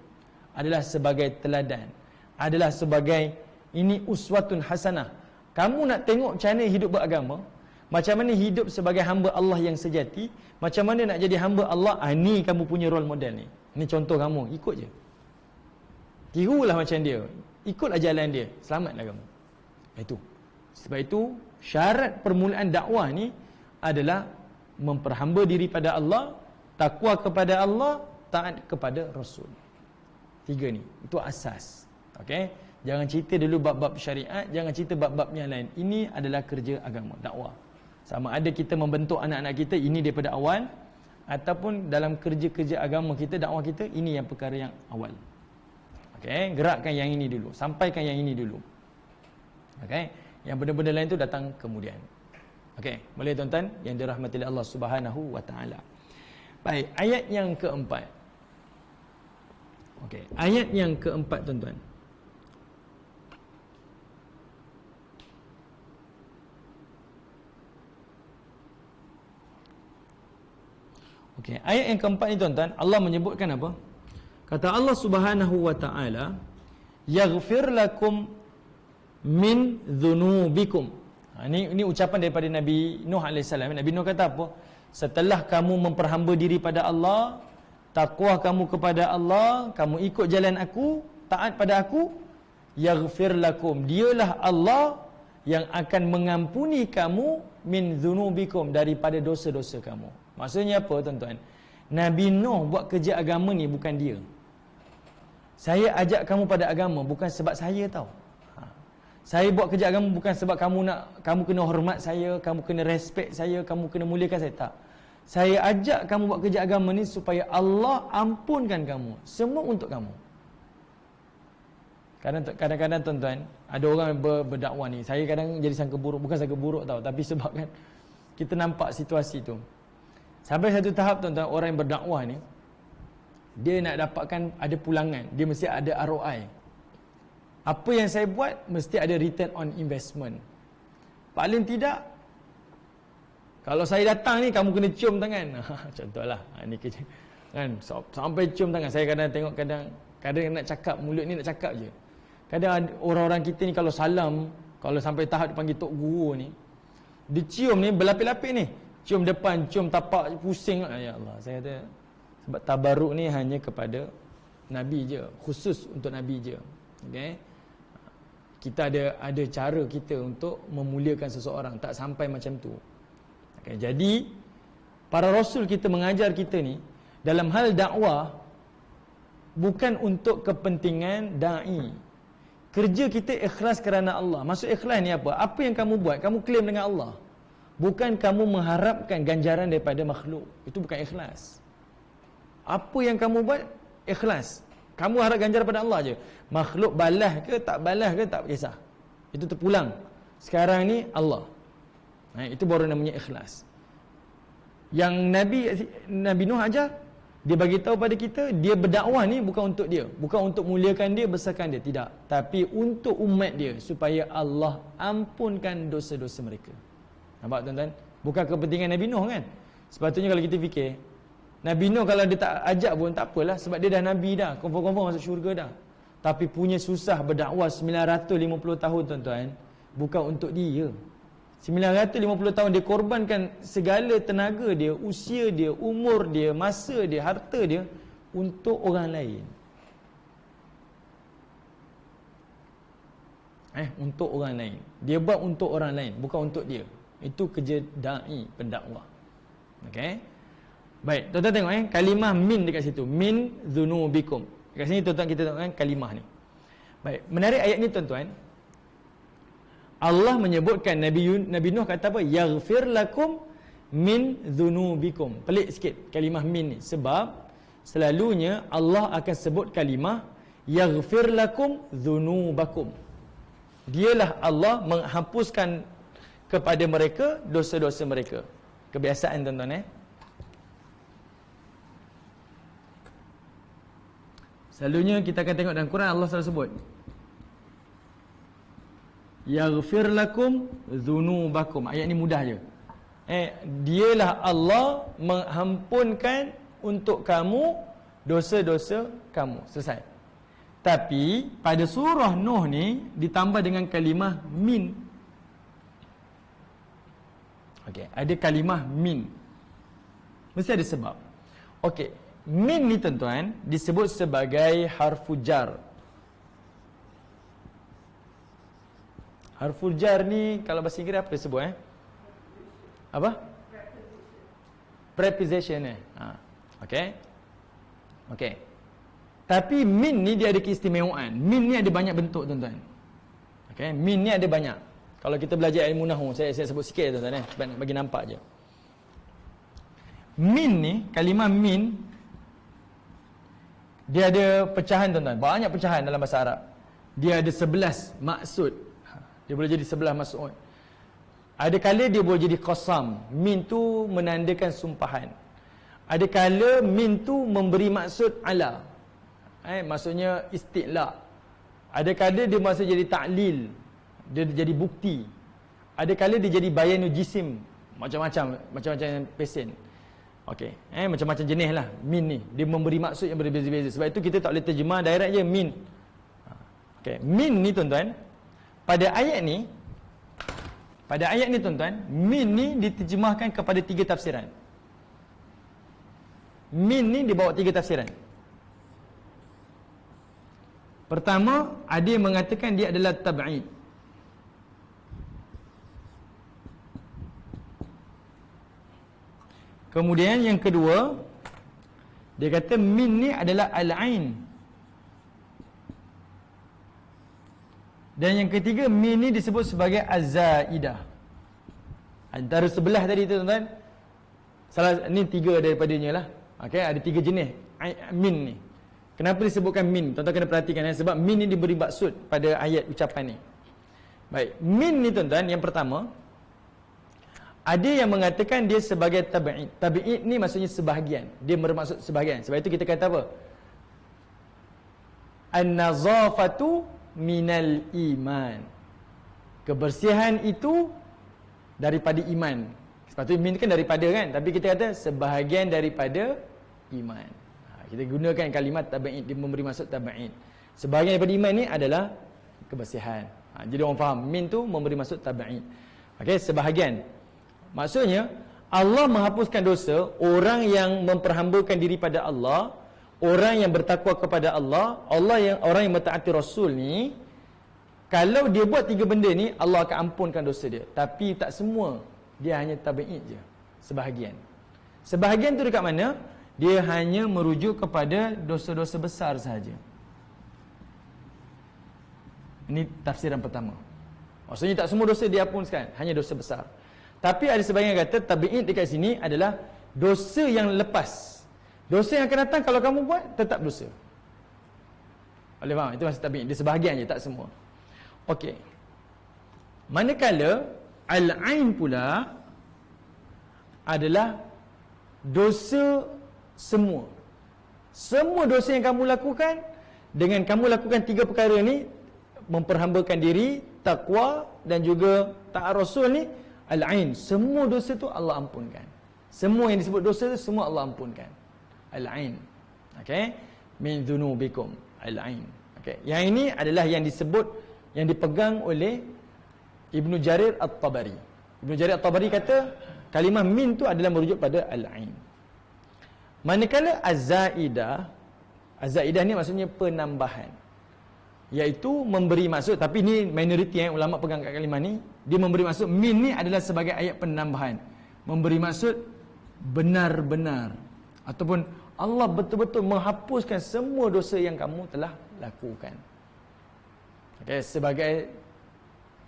[SPEAKER 1] adalah sebagai teladan, adalah sebagai ini uswatun hasanah. Kamu nak tengok macam mana hidup beragama, macam mana hidup sebagai hamba Allah yang sejati, macam mana nak jadi hamba Allah, ni kamu punya role model ni. Ni contoh kamu, ikut je. Tirulah macam dia, ikutlah jalan dia, selamatlah kamu. Itu. Sebab itu syarat permulaan dakwah ni adalah memperhamba diri pada Allah, takwa kepada Allah, taat kepada Rasul. 3 ni, itu asas. Okey, jangan cerita dulu bab-bab syariat, jangan cerita bab-bab yang lain. Ini adalah kerja agama, dakwah. Sama ada kita membentuk anak-anak kita ini daripada awal, ataupun dalam kerja-kerja agama kita, dakwah kita, ini yang perkara yang awal. Okey, gerakkan yang ini dulu, sampaikan yang ini dulu. Okey, yang benda-benda lain tu datang kemudian. Okey, boleh tuan-tuan yang dirahmati oleh Allah Subhanahu wa taala. Baik, ayat yang keempat. Okey, ayat yang keempat, tuan-tuan. Okey, ayat yang keempat ni, tuan-tuan, Allah menyebutkan apa? Kata Allah Subhanahu wa taala, yaghfir lakum min dhunubikum. Ini ucapan daripada Nabi Nuh AS. Nabi Nuh kata apa? Setelah kamu memperhamba diri pada Allah, takwa kamu kepada Allah, kamu ikut jalan aku, taat pada aku, yaghfir lakum, dialah Allah yang akan mengampuni kamu min dhunubikum, daripada dosa-dosa kamu. Maksudnya apa, tuan-tuan? Nabi Nuh buat kerja agama ni bukan dia. Saya ajak kamu pada agama bukan sebab saya tahu. Saya buat kerja agama bukan sebab kamu kena hormat saya, kamu kena respect saya, kamu kena muliakan saya, tak. Saya ajak kamu buat kerja agama ni supaya Allah ampunkan kamu. Semua untuk kamu. Kadang-kadang, tuan-tuan, ada orang berdakwah ni, saya kadang jadi sangka buruk, bukan sangka buruk tau, tapi sebab kan kita nampak situasi tu. Sampai satu tahap, tuan-tuan, orang yang berdakwah ni, dia nak dapatkan ada pulangan, dia mesti ada ROI. Apa yang saya buat mesti ada return on investment. Paling tidak, kalau saya datang ni, kamu kena cium tangan. Contohlah, ni kerja kan, sampai cium tangan. Saya kadang tengok, kadang nak cakap, mulut ni nak cakap je. Kadang orang-orang kita ni kalau salam, kalau sampai tahap dipanggil tok guru ni, dia cium ni berlapis-lapis ni, cium depan, cium tapak, pusing. Ya Allah, saya kata, sebab tabarruk ni hanya kepada Nabi je, khusus untuk Nabi je. Okay? Kita ada cara kita untuk memuliakan seseorang, tak sampai macam tu. Okay, jadi para rasul kita mengajar kita ni, dalam hal dakwah, bukan untuk kepentingan da'i. Kerja kita ikhlas kerana Allah. Maksud ikhlas ni apa? Apa yang kamu buat, kamu claim dengan Allah. Bukan kamu mengharapkan ganjaran daripada makhluk. Itu bukan ikhlas. Apa yang kamu buat, ikhlas. Kamu harap ganjaran pada Allah je. Makhluk balas ke tak kisah. Itu terpulang. Sekarang ni Allah. Itu baru namanya ikhlas. Yang Nabi Nuh ajar, dia bagi tahu pada kita, dia berdakwah ni bukan untuk dia, bukan untuk muliakan dia, besarkan dia, tidak, tapi untuk umat dia, supaya Allah ampunkan dosa-dosa mereka. Nampak tuan-tuan? Bukan kepentingan Nabi Nuh kan? Sepatutnya kalau kita fikir, Nabi Nuh kalau dia tak ajak pun tak apalah, sebab dia dah Nabi dah, confirm masuk syurga dah. Tapi punya susah berdakwah 950 tahun tuan-tuan, bukan untuk dia. 950 tahun dia korbankan segala tenaga dia, usia dia, umur dia, masa dia, harta dia untuk orang lain. Untuk orang lain. Dia buat untuk orang lain, bukan untuk dia. Itu kerja da'i, pendakwah. Okey. Baik, tuan-tuan tengok kalimah min dekat situ. Min dzunubikum. Dekat sini tuan-tuan kita tengok kalimah ni. Baik, menarik ayat ni tuan-tuan. Allah menyebutkan Nabi Nuh kata apa? Yaghfir lakum min dzunubikum. Pelik sikit kalimah min ni, sebab selalunya Allah akan sebut kalimah yaghfir lakum dzunubakum. Dialah Allah menghapuskan kepada mereka dosa-dosa mereka. Kebiasaan tuan-tuan Selalunya kita akan tengok dalam Quran Allah selalu sebut yaghfir lakum dzunubakum. Ayat ni mudah je. Dialah Allah mengampunkan untuk kamu dosa-dosa kamu. Selesai. Tapi pada surah Nuh ni ditambah dengan kalimah min. Okey, ada kalimah min. Mesti ada sebab. Okey, min ni tuan-tuan disebut sebagai harfu jar. Harful jar ni kalau bahasa Inggeris apa disebut Apa? Preposition Okey. Okey. Tapi min ni dia ada keistimewaan. Min ni ada banyak bentuk tuan-tuan. Okey, min ni ada banyak. Kalau kita belajar ilmu nahwu, saya sebut sikit tuan-tuan sebab nak bagi nampak je. Min ni, kalimah min dia ada pecahan tuan-tuan. Banyak pecahan dalam bahasa Arab. Dia ada 11 maksud. Dia boleh jadi 11 maksud. Ada kala dia boleh jadi qasam. Min tu menandakan sumpahan. Ada kala min tu memberi maksud ala. Maksudnya isti'la. Ada kala dia maksud jadi ta'lil. Dia jadi bukti. Ada kala dia jadi bayanu jisim. Macam-macam pesen. Okey. Macam-macam jenis lah min ni. Dia memberi maksud yang berbeza-beza. Sebab itu kita tak boleh terjemah direct je min. Okey. Min ni tuan-tuan, pada ayat ni tuan-tuan, min ni diterjemahkan kepada 3 tafsiran. Min ni dibawa 3 tafsiran. Pertama, ada yang mengatakan dia adalah tab'id. Kemudian yang kedua, dia kata min ni adalah al-ain. Dan yang ketiga, min ni disebut sebagai az-zaidah. Antara sebelah tadi tu tuan-tuan, ni 3 daripadanya lah. Okey, ada 3 jenis min ni. Kenapa disebutkan min? Tuan-tuan kena perhatikan sebab min ni diberi maksud pada ayat ucapan ni. Baik, min ni tuan-tuan, yang pertama, ada yang mengatakan dia sebagai tab'id. Tab'id ni maksudnya sebahagian. Dia bermaksud sebahagian. Sebab itu kita kata apa? An-nazafatu minal iman. Kebersihan itu daripada iman. Sepatutnya min kan daripada kan, tapi kita kata sebahagian daripada iman. Kita gunakan kalimat tab'id, dia memberi maksud tab'id. Sebahagian daripada iman ni adalah kebersihan. Jadi orang faham min tu memberi maksud tab'id. Okey, sebahagian. Maksudnya Allah menghapuskan dosa orang yang memperhambakan diri pada Allah. Orang yang bertakwa kepada Allah, orang yang mentaati Rasul ni, kalau dia buat 3 benda ni, Allah akan ampunkan dosa dia. Tapi tak semua, dia hanya tab'id je. Sebahagian. Sebahagian tu dekat mana? dia hanya merujuk kepada dosa-dosa besar sahaja. Ini tafsiran pertama. Maksudnya tak semua dosa diampunkan, hanya dosa besar. Tapi ada sebahagian yang kata tabi'id dekat sini adalah dosa yang lepas. Dosa yang akan datang kalau kamu buat tetap dosa. Boleh faham? Itu maksud tabi'id. Dia sebahagian je, tak semua. Okey. Manakala al-ain pula adalah dosa semua. Semua dosa yang kamu lakukan, dengan kamu lakukan 3 perkara ni, memperhambakan diri, takwa dan juga taat Rasul ni, al-ain. Semua dosa tu Allah ampunkan. Semua yang disebut dosa tu semua Allah ampunkan. Al-ain. Okey? Min dzunubikum. Al-ain. Okey. Yang ini adalah yang disebut, yang dipegang oleh Ibnu Jarir At-Tabari. Ibnu Jarir At-Tabari kata kalimah min tu adalah merujuk pada al-ain. Manakala az-zaidah, az-zaidah ni maksudnya penambahan, iaitu memberi maksud, tapi ni minoriti ulama pegang kat kalimah ni, dia memberi maksud min ni adalah sebagai ayat penambahan, memberi maksud benar-benar, ataupun Allah betul-betul menghapuskan semua dosa yang kamu telah lakukan. Okey, sebagai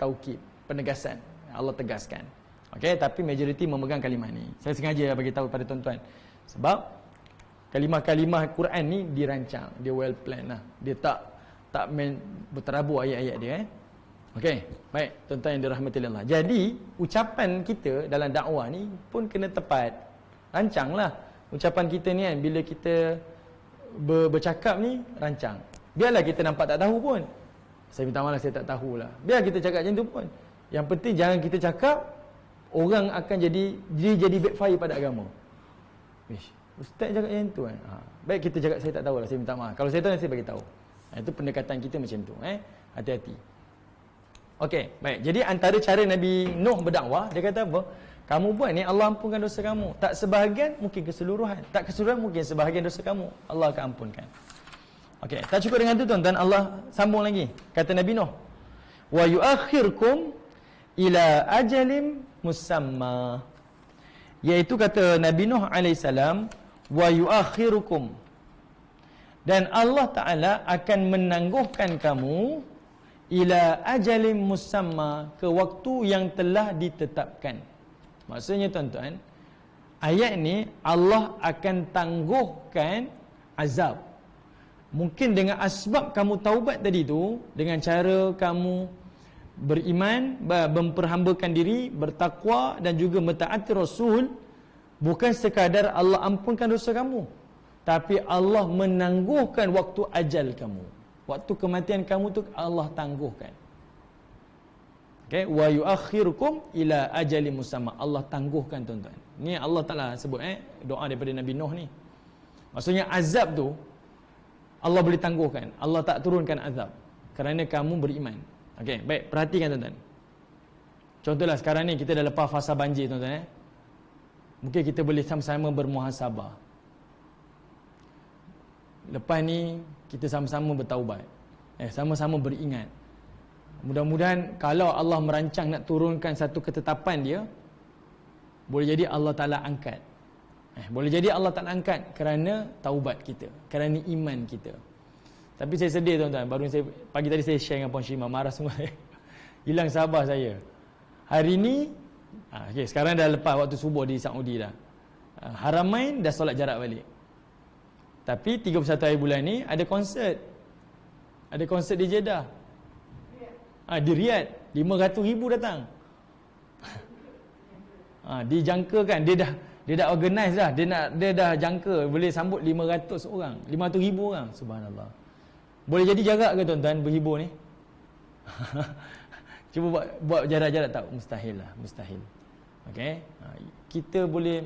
[SPEAKER 1] taukid, penegasan, Allah tegaskan. Okey, tapi majoriti memegang kalimah ni. Saya sengaja bagi tahu pada tuan-tuan, sebab kalimah-kalimah Quran ni dirancang, dia well plan lah. Dia tak main berterabur ayat-ayat dia. Okey, baik tuan-tuan yang dirahmati Allah. Jadi, ucapan kita dalam dakwah ni pun kena tepat. Rancanglah ucapan kita ni kan, bila kita bercakap ni rancang. Biarlah kita nampak tak tahu pun. Saya minta maaf, saya tak tahulah. Biar kita cakap macam tu pun. Yang penting jangan kita cakap orang akan jadi backfire pada agama. Ish, ustaz cakap macam tu kan. Baik kita cakap saya tak tahulah, saya minta maaf. Kalau saya tahu saya bagi tahu. Itu pendekatan kita macam tu, hati-hati. Okey, baik. Jadi antara cara Nabi Nuh berdakwah, dia kata apa? Kamu buat ni Allah ampunkan dosa kamu. Tak sebahagian, mungkin keseluruhan. Tak keseluruhan, mungkin sebahagian dosa kamu Allah akan ampunkan. Okey, tak cukup dengan tu tuan-tuan, Allah sambung lagi. Kata Nabi Nuh, wa yuakhirkum ila ajalim musamma. Iaitu kata Nabi Nuh alaihissalam, wa yuakhirukum, dan Allah Ta'ala akan menangguhkan kamu ila ajalim musamma, ke waktu yang telah ditetapkan. Maksudnya tuan-tuan, ayat ni Allah akan tangguhkan azab. Mungkin dengan asbab kamu taubat tadi tu, dengan cara kamu beriman, memperhambakan diri, bertakwa dan juga mentaati Rasul, bukan sekadar Allah ampunkan dosa kamu, tapi Allah menangguhkan waktu ajal kamu. Waktu kematian kamu tu Allah tangguhkan. Okey, wa yuakhirukum ila ajali musamma. Allah tangguhkan tuan-tuan. Ni Allah Taala sebut doa daripada Nabi Nuh ni. Maksudnya azab tu Allah boleh tangguhkan. Allah tak turunkan azab kerana kamu beriman. Okey, baik, perhatikan tuan-tuan. Contohlah sekarang ni kita dah lepas fasa banjir tuan-tuan. Mungkin kita boleh sama-sama bermuhasabah. Lepas ni kita sama-sama bertaubat. Sama-sama beringat. Mudah-mudahan kalau Allah merancang nak turunkan satu ketetapan dia, boleh jadi Allah Ta'ala angkat. Boleh jadi Allah Ta'ala angkat kerana taubat kita, kerana iman kita. Tapi saya sedih tuan-tuan, pagi tadi saya share dengan Puan Syimah, marah semua. Hilang sabar saya. Hari ni, okay, sekarang dah lepas waktu subuh di Saudi dah. Haramain dah solat jarak balik. Tapi 31 hari bulan ni ada konsert. Ada konsert di Jeddah. Di Riyadh 500,000 datang. Dijangkakan dia dah organize dah. Dia dah jangka boleh sambut 500 orang, 500,000 orang. Subhanallah. Boleh jadi jarak ke tuan-tuan berhibur ni? Cuba buat jarak-jarak tak? Mustahil lah, mustahil. Okey. Kita boleh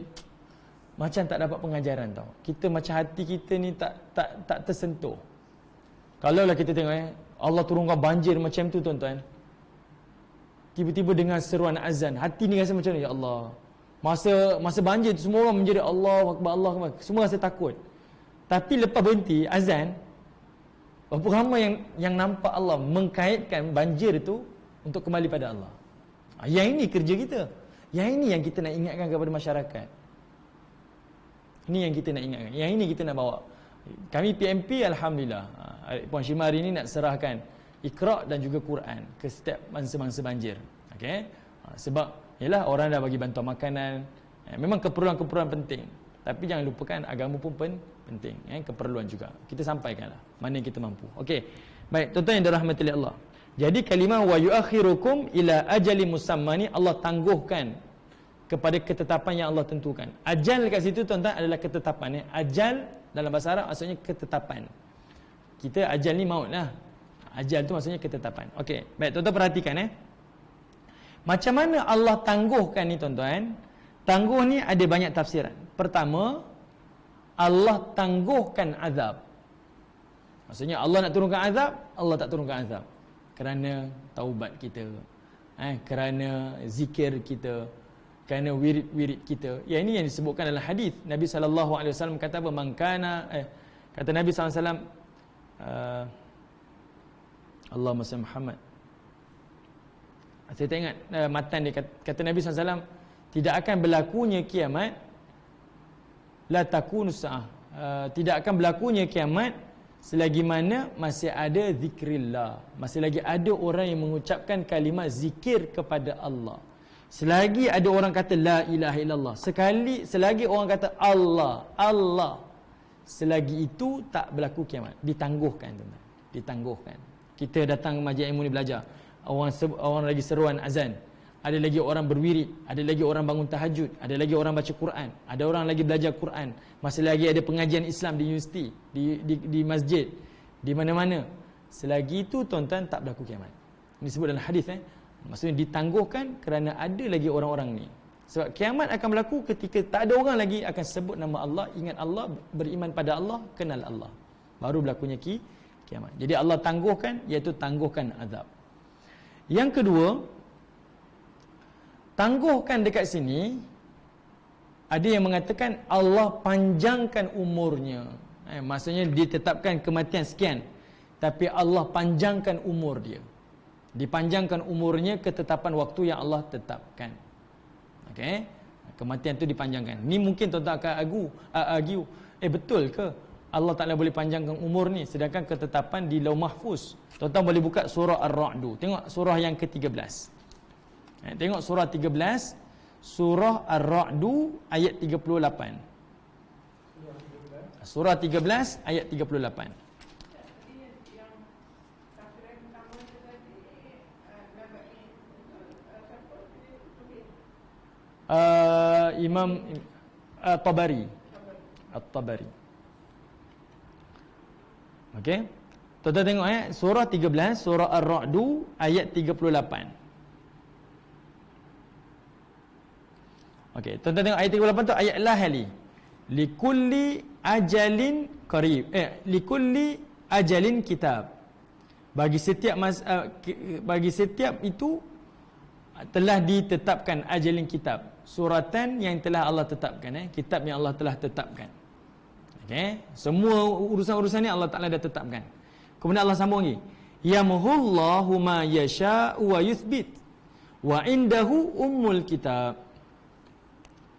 [SPEAKER 1] macam tak dapat pengajaran tau. Kita macam hati kita ni tak tersentuh. Kalau lah kita tengok Allah turunkan banjir macam tu tuan-tuan. Tiba-tiba dengan seruan azan, hati ni rasa macam ni, ya Allah. Masa banjir tu semua orang menjerit Allahu Akbar, Allahu Akbar. Semua rasa takut. Tapi lepas berhenti azan, berapa ramai yang nampak Allah mengkaitkan banjir itu untuk kembali pada Allah. Yang ini kerja kita. Yang ini yang kita nak ingatkan kepada masyarakat. Ini yang kita nak ingatkan. Yang ini kita nak bawa. Kami PMP alhamdulillah. Puan Syima hari ini nak serahkan Iqra dan juga Quran ke setiap mangsa-mangsa banjir. Okey. Sebab yalah orang dah bagi bantuan makanan. Memang keperluan-keperluan penting. Tapi jangan lupakan agama pun penting. Keperluan juga. Kita sampaikanlah mana yang kita mampu. Okey. Baik, tuan-tuan yang dirahmati oleh Allah. Jadi kalimah wa yuakhirukum ila ajali musamma ni Allah tangguhkan kepada ketetapan yang Allah tentukan. Ajal kat situ tuan-tuan adalah ketetapan. Ajal dalam bahasa Arab maksudnya ketetapan. Kita ajal ni maut lah. Ajal tu maksudnya ketetapan. Okey, baik tuan-tuan perhatikan Macam mana Allah tangguhkan ni tuan-tuan? Tangguh ni ada banyak tafsiran. Pertama, Allah tangguhkan azab. Maksudnya Allah nak turunkan azab, Allah tak turunkan azab. Kerana taubat kita, kerana zikir kita, kerana wirid-wirid kita. Ya, ini yang disebutkan dalam hadis. Nabi SAW kata apa? Kata Nabi SAW, Allahumma salli Muhammad. Saya tak ingat matan dia. Kata Nabi SAW, tidak akan berlakunya kiamat, la takunu sa'ah. Tidak akan berlakunya kiamat selagi mana masih ada zikrillah, masih lagi ada orang yang mengucapkan kalimat zikir kepada Allah. Selagi ada orang kata la ilaha illallah, selagi orang kata Allah, selagi itu tak berlaku kiamat. Ditangguhkan tuan-tuan. Ditangguhkan. Kita datang majlis ilmu ni belajar. Orang lagi seruan azan. Ada lagi orang berwirid, ada lagi orang bangun tahajud, ada lagi orang baca Quran, ada orang lagi belajar Quran, masih lagi ada pengajian Islam di universiti, di masjid, di mana-mana. Selagi itu tuan-tuan tak berlaku kiamat. Ini disebut dalam hadis Maksudnya ditangguhkan kerana ada lagi orang-orang ni. Sebab kiamat akan berlaku ketika tak ada orang lagi akan sebut nama Allah, ingat Allah, beriman pada Allah, kenal Allah. Baru berlakunya kiamat. Jadi Allah tangguhkan, iaitu tangguhkan azab. Yang kedua, tangguhkan dekat sini, ada yang mengatakan Allah panjangkan umurnya. Maksudnya ditetapkan kematian sekian, tapi Allah panjangkan umur dia. Dipanjangkan umurnya ketetapan waktu yang Allah tetapkan. Okey, kematian itu dipanjangkan. Ni mungkin tuan-tuan akan argue, betul ke Allah Ta'ala boleh panjangkan umur ni, sedangkan ketetapan di Lauh Mahfuz. Tuan-tuan boleh buka surah Ar-Ra'd. Tengok surah yang ke-13. Tengok surah 13, surah Ar-Ra'd ayat 38. Surah 13 ayat 38. Imam At-Tabari. Okey. Tuan-tuan tengok surah 13, surah Ar-Ra'd ayat 38. Okey, tuan-tuan tengok ayat 38 tu ayat lahali. Likulli ajalin qarib. Likulli ajalin kitab. Bagi setiap itu telah ditetapkan ajalin kitab. Suratan yang telah Allah tetapkan, kitab yang Allah telah tetapkan. Okey, semua urusan-urusan ni Allah Taala dah tetapkan. Kemudian Allah sambung lagi. Yamhullahu ma yasha'u wa yuthbit wa indahu ummul kitab.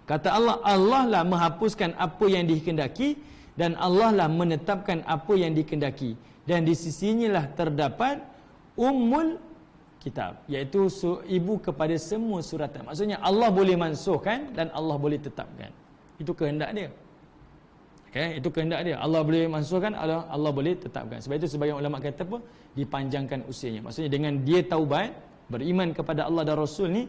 [SPEAKER 1] Kata Allah, Allah lah menghapuskan apa yang dikehendaki dan Allah lah menetapkan apa yang dikehendaki, dan di sisinya lah terdapat ummul kitab, iaitu ibu kepada semua suratan. Maksudnya Allah boleh mansuhkan dan Allah boleh tetapkan. Itu kehendak dia. Okay, itu kehendak dia. Allah boleh mansuhkan, Allah boleh tetapkan. Sebab itu sebagian ulama kata apa? Dipanjangkan usianya. Maksudnya dengan dia taubat, beriman kepada Allah dan Rasul ni,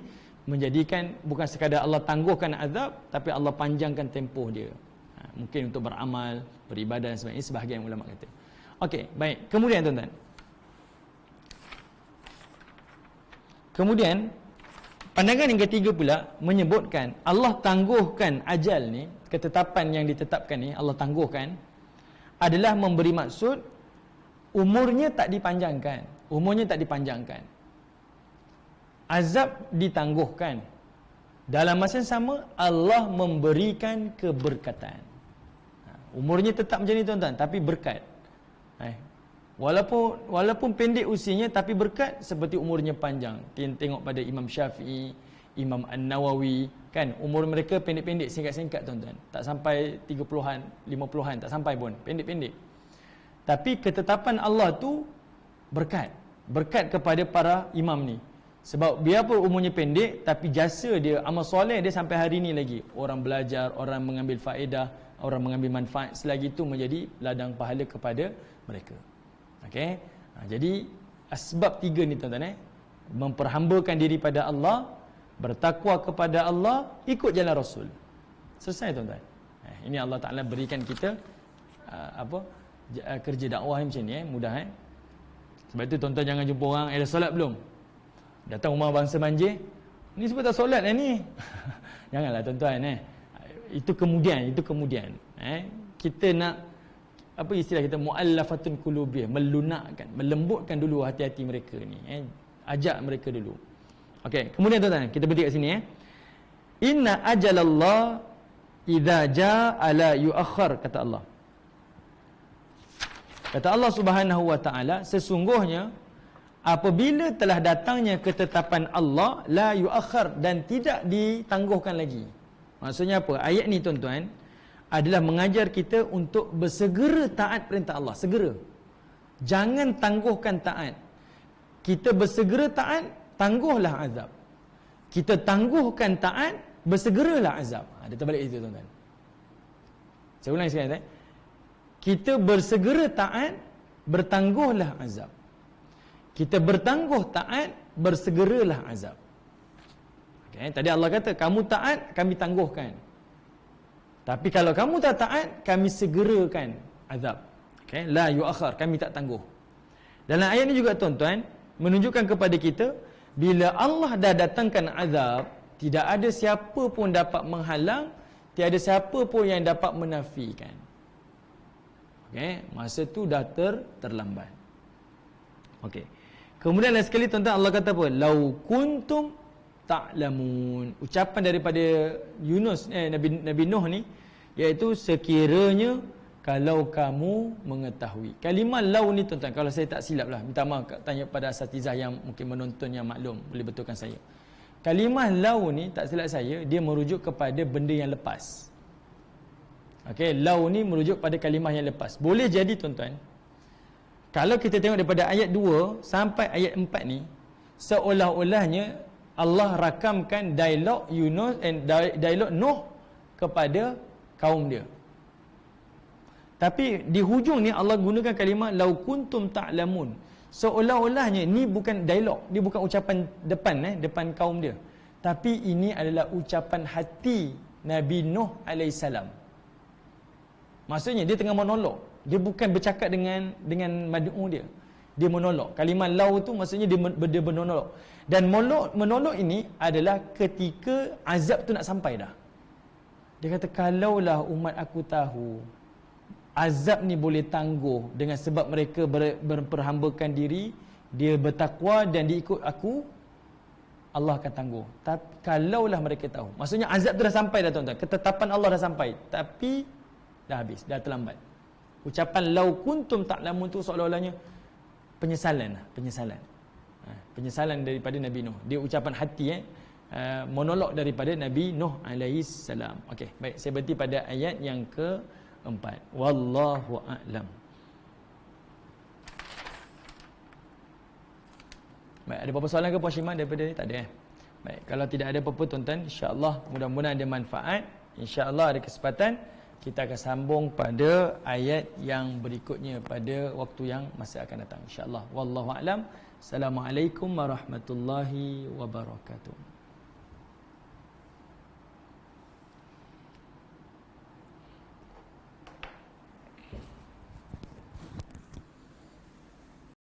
[SPEAKER 1] menjadikan bukan sekadar Allah tangguhkan azab, tapi Allah panjangkan tempoh dia. Mungkin untuk beramal, beribadah dan sebagainya. Sebahagian ulama kata. Okey, baik. Kemudian tuan-tuan, pandangan yang ketiga pula menyebutkan Allah tangguhkan ajal ni, ketetapan yang ditetapkan ni Allah tangguhkan, adalah memberi maksud umurnya tak dipanjangkan. Umurnya tak dipanjangkan. Azab ditangguhkan. Dalam masa yang sama Allah memberikan keberkatan. Umurnya tetap macam ni tuan-tuan, tapi berkat. Walaupun pendek usianya, tapi berkat seperti umurnya panjang. Tengok pada Imam Syafi'i, Imam An-Nawawi, kan, umur mereka pendek-pendek, singkat-singkat tuan-tuan, tak sampai 30-an, 50-an, tak sampai pun, pendek-pendek. Tapi ketetapan Allah tu berkat kepada para imam ni. Sebab biarpun umurnya pendek, tapi jasa dia, amal soleh dia sampai hari ni lagi. Orang belajar, orang mengambil faedah, orang mengambil manfaat, selagi itu menjadi ladang pahala kepada mereka. Okey. Jadi asbab 3 ni tuan-tuan, memperhambakan diri pada Allah, bertakwa kepada Allah, ikut jalan Rasul. Selesai tuan-tuan. Ini Allah Ta'ala berikan kita kerja dakwah macam ni, mudah. Sebab itu tuan-tuan jangan jumpa orang, dah solat belum? Datang rumah bangsa banjir, ni sebab tak solat ni. Janganlah tuan-tuan. Itu kemudian. Kita nak, apa istilah kita, mu'allafatun qulubih, melunakkan, melembutkan dulu hati-hati mereka ni. Ajak mereka dulu. Okey, kemudian tuan-tuan, kita berhenti kat sini. Inna ajalallah idza jaa la yuakhir, kata Allah. Kata Allah Subhanahu wa taala, sesungguhnya apabila telah datangnya ketetapan Allah, la yuakhir, dan tidak ditangguhkan lagi. Maksudnya apa? Ayat ni tuan-tuan adalah mengajar kita untuk bersegera taat perintah Allah, segera. Jangan tangguhkan taat. Kita bersegera taat, tangguhlah azab. Kita tangguhkan taat, bersegeralah azab. Dia terbalik itu tuan-tuan. Saya ulang sekali. Kita bersegera taat, bertangguhlah azab. Kita bertangguh taat, bersegeralah azab. Okay, tadi Allah kata, kamu taat, kami tangguhkan. Tapi kalau kamu tak taat, kami segerakan azab. Okay, la yuakhir, kami tak tangguh. Dalam ayat ni juga tuan-tuan menunjukkan kepada kita, bila Allah dah datangkan azab, tidak ada siapa pun dapat menghalang, tiada siapa pun yang dapat menafikan. Okey, masa tu dah terlambat. Okey. Kemudian lagi sekali tuan-tuan, Allah kata apa? Lau kuntum ta'lamun. Ucapan daripada Yunus, Nabi Nuh ni, iaitu sekiranya kalau kamu mengetahui. Kalimah lau ni tuan-tuan, kalau saya tak silap lah, minta maaf, tanya pada asatizah yang mungkin menonton yang maklum, boleh betulkan saya. Kalimah lau ni, tak silap saya, dia merujuk kepada benda yang lepas. Okey, lau ni merujuk pada kalimah yang lepas. Boleh jadi tuan-tuan, kalau kita tengok daripada ayat 2 sampai ayat 4 ni, seolah-olahnya Allah rakamkan dialog Yunus dialog Nuh kepada kaum dia. Tapi di hujung ni Allah gunakan kalimah lau kuntum ta'lamun. Seolah-olahnya ni bukan dialog, dia bukan ucapan depan kaum dia. Tapi ini adalah ucapan hati Nabi Nuh alaihissalam. Maksudnya dia tengah monolog. Dia bukan bercakap dengan mad'u dia. Dia monolog. Kalimah lau tu maksudnya dia monolog. Dan monolog ini adalah ketika azab tu nak sampai dah. Dia kata, kalaulah umat aku tahu azab ni boleh tangguh dengan sebab mereka berperhambakan diri, dia bertakwa dan diikut aku, Allah akan tangguh. Tapi kalaulah mereka tahu, maksudnya azab tu dah sampai dah tuan-tuan, ketetapan Allah dah sampai, tapi dah habis, dah terlambat. Ucapan lau kuntum ta'lamun tu seolah-olahnya penyesalan. Penyesalan daripada Nabi Nuh. Dia ucapan hati, monolog daripada Nabi Nuh alaihi salam. Okey, baik, saya berhenti pada ayat yang ke-4. Wallahu a'lam. Baik, ada apa-apa soalan ke Puan Syimah daripada ni? Tak ada. Baik, kalau tidak ada apa-apa tuan-tuan, insya-Allah mudah-mudahan ada manfaat. Insya-Allah ada kesempatan kita akan sambung pada ayat yang berikutnya pada waktu yang masih akan datang, insya-Allah. Wallahu a'lam. Assalamualaikum warahmatullahi wabarakatuh.